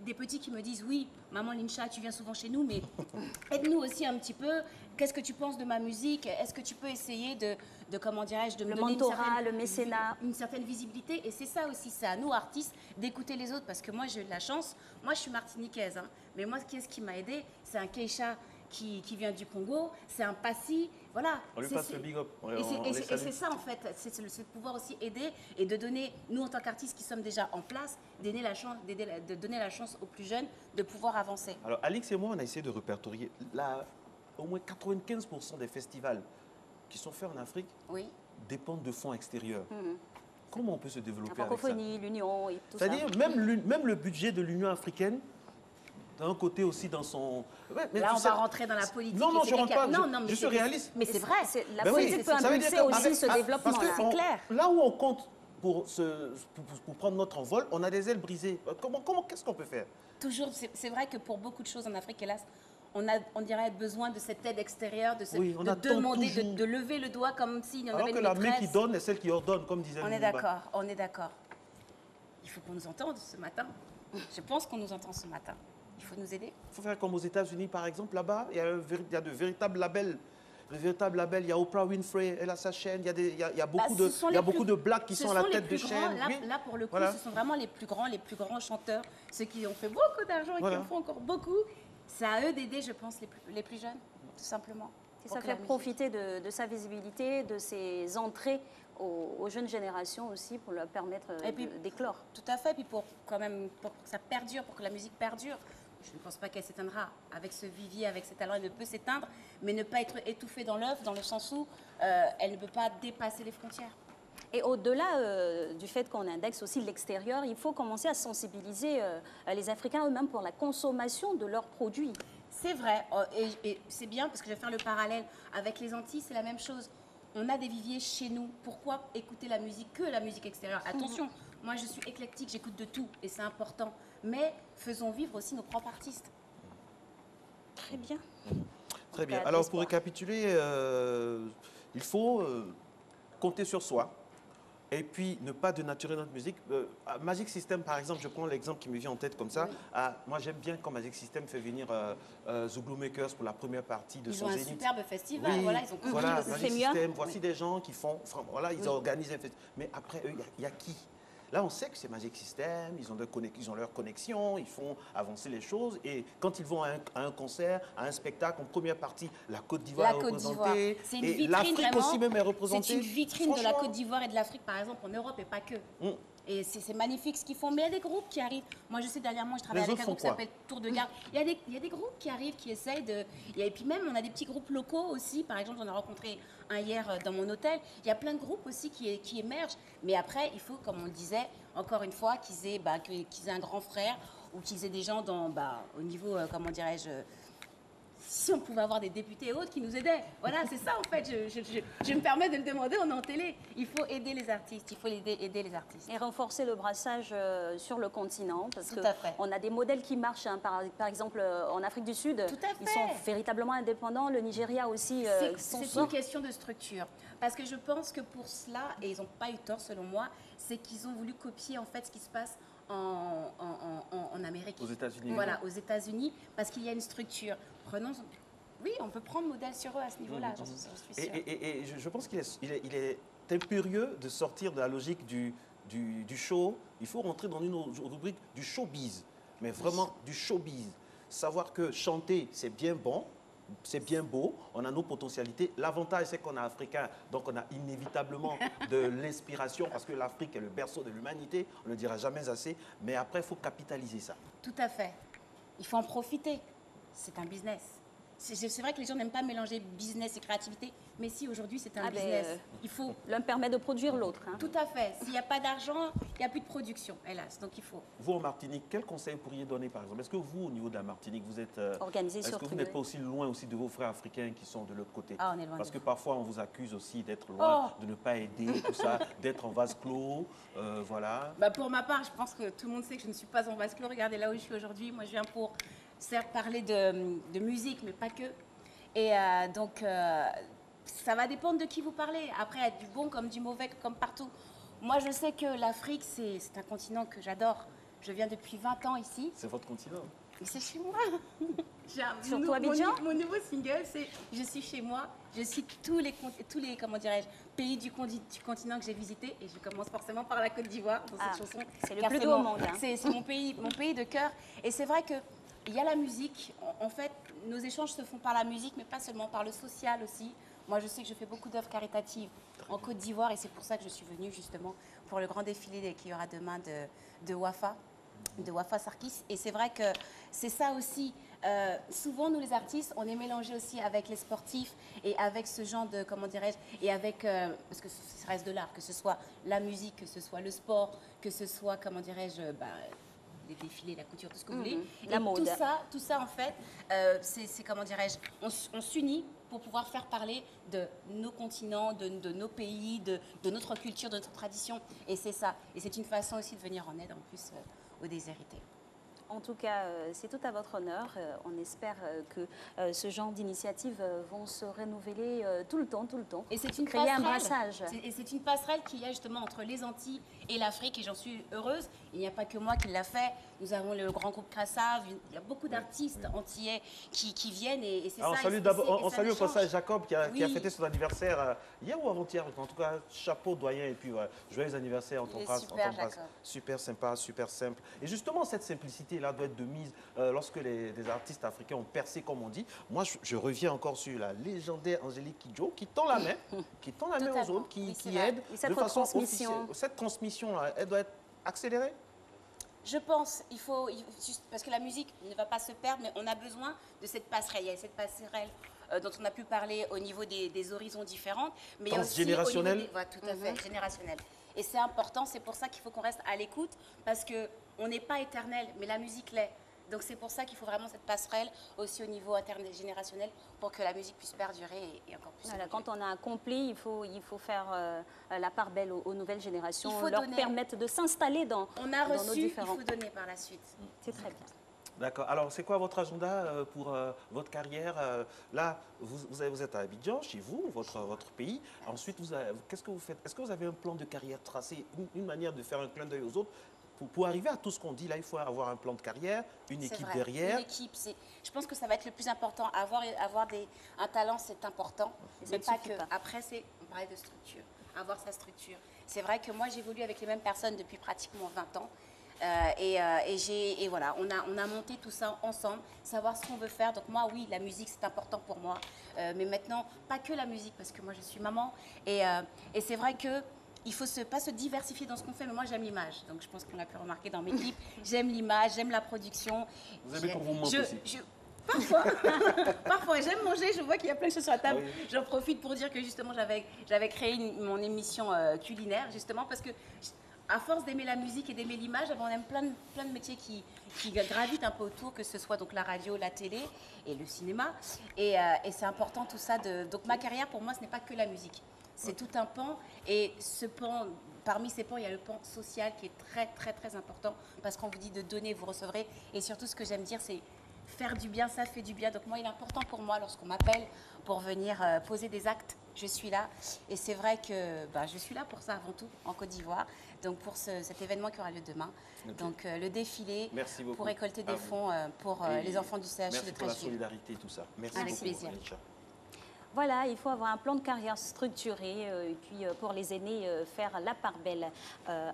Des petits qui me disent oui, maman Lincha, tu viens souvent chez nous, mais aide-nous aussi un petit peu. Qu'est-ce que tu penses de ma musique? Est-ce que tu peux essayer de comment dirais-je, de me donner le mécénat, une certaine visibilité? Et c'est ça aussi, c'est à nous artistes d'écouter les autres, parce que moi j'ai eu de la chance. Moi je suis martiniquaise, hein, mais moi qu'est-ce qui m'a aidée? C'est un Keisha qui vient du Congo, c'est un Passy, voilà. On lui passe le big up. Et c'est ça en fait, c'est de pouvoir aussi aider et de donner, nous en tant qu'artistes qui sommes déjà en place, de donner la chance aux plus jeunes de pouvoir avancer. Alors Alix et moi, on a essayé de répertorier au moins 95% des festivals qui sont faits en Afrique dépendent de fonds extérieurs. Comment on peut se développer la francophonie, l'Union et tout ça. C'est-à-dire même le budget de l'Union africaine, d'un côté aussi dans son... mais là, on va rentrer dans la politique. Non, je ne rentre pas. Je suis réaliste. Mais c'est vrai. La politique peut impulser aussi ce développement. Parce que clair. Là où on compte pour prendre notre envol, on a des ailes brisées. Qu'est-ce qu'on peut faire? Toujours, c'est vrai que pour beaucoup de choses en Afrique, hélas, on dirait besoin de cette aide extérieure, de demander, de lever le doigt comme s'il y en avait une maîtresse. Alors que la main qui donne est celle qui ordonne, comme disait Lumumba. On est d'accord. Il faut qu'on nous entende ce matin. Je pense qu'on nous entend ce matin. Il faut nous aider. Il faut faire comme aux États-Unis, par exemple, là-bas, il y a de véritables labels le véritable label. Il y a Oprah Winfrey, elle a sa chaîne. Il y a, il y a beaucoup, beaucoup de blacks qui sont à la tête de chaîne. Là, pour le coup, ce sont vraiment les plus grands chanteurs, ceux qui ont fait beaucoup d'argent et qui en font encore beaucoup. C'est à eux d'aider, je pense, les plus jeunes, tout simplement. Et ça fait profiter de sa visibilité, de ses entrées aux jeunes générations aussi, pour leur permettre d'éclore. Tout à fait, puis pour que ça perdure, pour que la musique perdure. Je ne pense pas qu'elle s'éteindra. Avec ce vivier, avec ses talents, elle ne peut s'éteindre, mais ne pas être étouffée dans l'œuf, dans le sens où elle ne peut pas dépasser les frontières. Et au-delà du fait qu'on indexe aussi l'extérieur, il faut commencer à sensibiliser les Africains eux-mêmes pour la consommation de leurs produits. C'est vrai, et c'est bien parce que je vais faire le parallèle avec les Antilles, c'est la même chose. On a des viviers chez nous. Pourquoi écouter la musique que la musique extérieure? Attention, moi je suis éclectique, j'écoute de tout et c'est important. Mais faisons vivre aussi nos propres artistes. Très bien. Très bien. Alors pour récapituler, il faut compter sur soi. Et puis, ne pas dénaturer notre musique. Magic System, par exemple, je prends l'exemple qui me vient en tête comme ça. Oui. Moi, j'aime bien quand Magic System fait venir Zouglou Makers pour la première partie de son Zénith. Ils ont un superbe festival. Oui, voilà, ils ont voilà, Magic System, voici des gens qui font... Voilà, ils organisent un festival. Mais après, eux, il y a qui? Là, on sait que c'est Magic System, ils ont leur connexion, ils font avancer les choses. Et quand ils vont à un concert, à un spectacle, en première partie, la Côte d'Ivoire est représentée. C'est une vitrine, l'Afrique aussi même est représentée. C'est une vitrine de la Côte d'Ivoire et de l'Afrique, par exemple, en Europe et pas que. Et c'est magnifique ce qu'ils font. Mais il y a des groupes qui arrivent. Moi, je sais, dernièrement, je travaille avec un groupe qui s'appelle Tour de Garde. Il y a des groupes qui arrivent, qui essayent de... Et puis même, on a des petits groupps locaux aussi. Par exemple, j'en ai rencontré un hier dans mon hôtel. Il y a plein de groupes aussi qui émergent. Mais après, il faut, comme on le disait, encore une fois, qu'ils aient un grand frère ou qu'ils aient des gens au niveau, comment dirais-je... Si on pouvait avoir des députés et autres qui nous aidaient. Voilà, c'est ça en fait. Je me permets de le demander, on est en télé. Il faut aider les artistes, il faut aider les artistes. Et renforcer le brassage sur le continent. Parce qu'on a des modèles qui marchent, hein, par exemple en Afrique du Sud. Tout à fait. Ils sont véritablement indépendants. Le Nigeria aussi. C'est une question de structure. Parce que je pense que pour cela, et ils n'ont pas eu tort selon moi, c'est qu'ils ont voulu copier en fait ce qui se passe en Amérique. Aux États-Unis. Voilà, aux États-Unis, parce qu'il y a une structure. Oui, on peut prendre modèle sur eux à ce niveau-là, j'en suis sûre. Et je pense qu'il est impérieux de sortir de la logique du show. Il faut rentrer dans une rubrique du showbiz, mais vraiment du showbiz. Savoir que chanter, c'est bien bon, c'est bien beau, on a nos potentialités. L'avantage, c'est qu'on est africain, donc on a inévitablement de l'inspiration, parce que l'Afrique est le berceau de l'humanité, on ne le dira jamais assez, mais après, il faut capitaliser ça. Tout à fait. Il faut en profiter. C'est un business. C'est vrai que les gens n'aiment pas mélanger business et créativité, mais si aujourd'hui c'est un business, il faut... L'un permet de produire l'autre. Hein. Tout à fait. S'il n'y a pas d'argent, il n'y a plus de production, hélas. Donc il faut... Vous, en Martinique, quel conseil pourriez donner, par exemple? Est-ce que vous, au niveau de la Martinique, vous êtes... organisé sur Est-ce que vous n'êtes pas aussi loin aussi de vos frères africains qui sont de l'autre côté? Ah, on est loin. Parce que parfois, on vous accuse aussi d'être loin, de ne pas aider, tout ça, d'être en vase clos, voilà. Pour ma part, je pense que tout le monde sait que je ne suis pas en vase clos. Regardez là où je suis aujourd'hui. Moi, je viens pour... certes parler de musique, mais pas que. Et donc, ça va dépendre de qui vous parlez. Après, il y a du bon comme du mauvais, comme partout. Moi, je sais que l'Afrique, c'est un continent que j'adore. Je viens depuis 20 ans ici. C'est votre continent? C'est chez moi. Surtout Abidjan. Mon nouveau single, c'est « Je suis chez moi ». Je cite tous les comment dirais-je, pays du continent que j'ai visité. Et je commence forcément par la Côte d'Ivoire dans cette chanson. C'est le plus beau au monde. Hein. C'est mon pays de cœur. Et c'est vrai que il y a la musique. En fait, nos échanges se font par la musique, mais pas seulement, par le social aussi. Moi, je sais que je fais beaucoup d'œuvres caritatives en Côte d'Ivoire et c'est pour ça que je suis venue justement pour le grand défilé qu'il y aura demain de Wafa Sarkis. Et c'est vrai que c'est ça aussi. Souvent, nous les artistes, on est mélangés aussi avec les sportifs et avec ce genre de, comment dirais-je, et avec, parce que ça reste de l'art, que ce soit la musique, que ce soit le sport, que ce soit, comment dirais-je, les défilés, la couture, tout ce que vous voulez. La mode. Tout ça, en fait, c'est comment dirais-je, on s'unit pour pouvoir faire parler de nos continents, de nos pays, de notre culture, de notre tradition. Et c'est ça. Et c'est une façon aussi de venir en aide, en plus, aux déshérités. En tout cas, c'est tout à votre honneur. On espère que ce genre d'initiatives vont se renouveler tout le temps. Et c'est une Créer un passerelle. brassage. Et c'est une passerelle qu'il y a justement entre les Antilles et l'Afrique, et j'en suis heureuse. Il n'y a pas que moi qui l'a fait. Nous avons le grand groupe Crassav. Il y a beaucoup d'artistes antillais qui viennent, et c'est ça. On salue, on salue au passage Jacob qui a fêté son anniversaire hier ou avant-hier. En tout cas, chapeau doyen et puis joyeux anniversaire. On t'embrasse. Super, Jacob. Super sympa, super simple. Et justement, cette simplicité-là doit être de mise lorsque les artistes africains ont percé, comme on dit. Moi, je reviens encore sur la légendaire Angélique Kidjo qui tend la main, aux autres, qui aide de façon officielle. Cette transmission-là, elle doit être accélérée. Je pense, il faut juste, parce que la musique ne va pas se perdre, mais on a besoin de cette passerelle. Il y a cette passerelle dont on a pu parler au niveau des horizons différents, mais il y a aussi au niveau des, voilà, tout à fait, générationnel. Et c'est important, c'est pour ça qu'il faut qu'on reste à l'écoute, parce qu'on n'est pas éternel, mais la musique l'est. Donc c'est pour ça qu'il faut vraiment cette passerelle aussi au niveau intergénérationnel pour que la musique puisse perdurer et encore plus. Voilà, quand on a accompli, il faut faire la part belle aux nouvelles générations, Il faut leur donner. permettre de s'installer dans On a nos reçu, différents... il faut donner par la suite. C'est très bien. D'accord. Alors, c'est quoi votre agenda pour votre carrière? Là, vous êtes à Abidjan, chez vous, votre pays. Ensuite, qu'est-ce que vous faites? Est-ce que vous avez un plan de carrière tracé, une manière de faire un clin d'œil aux autres? Pour arriver à tout ce qu'on dit, là, il faut avoir un plan de carrière, une équipe vrai. derrière. Une équipe, je pense que ça va être le plus important. Avoir un talent, c'est important. Mais pas que. Après, on parlait de structure. Avoir sa structure. C'est vrai que moi, j'évolue avec les mêmes personnes depuis pratiquement 20 ans. Et voilà, on a monté tout ça ensemble, savoir ce qu'on veut faire. Donc moi, oui, la musique, c'est important pour moi. Mais maintenant, pas que la musique, parce que moi, je suis maman. Et c'est vrai que il ne faut pas se diversifier dans ce qu'on fait, mais moi j'aime l'image. Donc je pense qu'on l'a pu remarquer dans mes clips. J'aime l'image, j'aime la production. Vous aimez qu'on vous montre aussi. Parfois, j'aime manger, je vois qu'il y a plein de choses sur la table. Oui. J'en profite pour dire que justement j'avais créé mon émission culinaire, justement parce que à force d'aimer la musique et d'aimer l'image, on aime plein de métiers qui gravitent un peu autour, que ce soit donc la radio, la télé et le cinéma. Et c'est important tout ça. Donc ma carrière, pour moi, ce n'est pas que la musique. C'est tout un pan, et ce pan, parmi ces pans, il y a le pan social qui est très, très, très important, parce qu'on vous dit de donner, vous recevrez. Et surtout, ce que j'aime dire, c'est faire du bien, ça fait du bien. Donc moi, il est important pour moi, lorsqu'on m'appelle pour venir poser des actes, je suis là. Et c'est vrai que je suis là pour ça avant tout, en Côte d'Ivoire, donc pour cet événement qui aura lieu demain. Okay. Donc le défilé pour récolter des fonds pour les enfants du CHU de 13 juillet. Merci pour la solidarité, tout ça. Merci avec beaucoup, plaisir. Alicia. Voilà, il faut avoir un plan de carrière structuré et puis pour les aînés, faire la part belle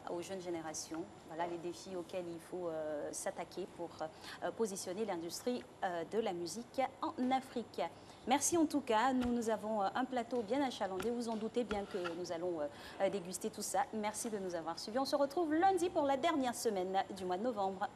aux jeunes générations. Voilà les défis auxquels il faut s'attaquer pour positionner l'industrie de la musique en Afrique. Merci en tout cas, nous avons un plateau bien achalandé, vous en doutez bien que nous allons déguster tout ça. Merci de nous avoir suivis. On se retrouve lundi pour la dernière semaine du mois de novembre.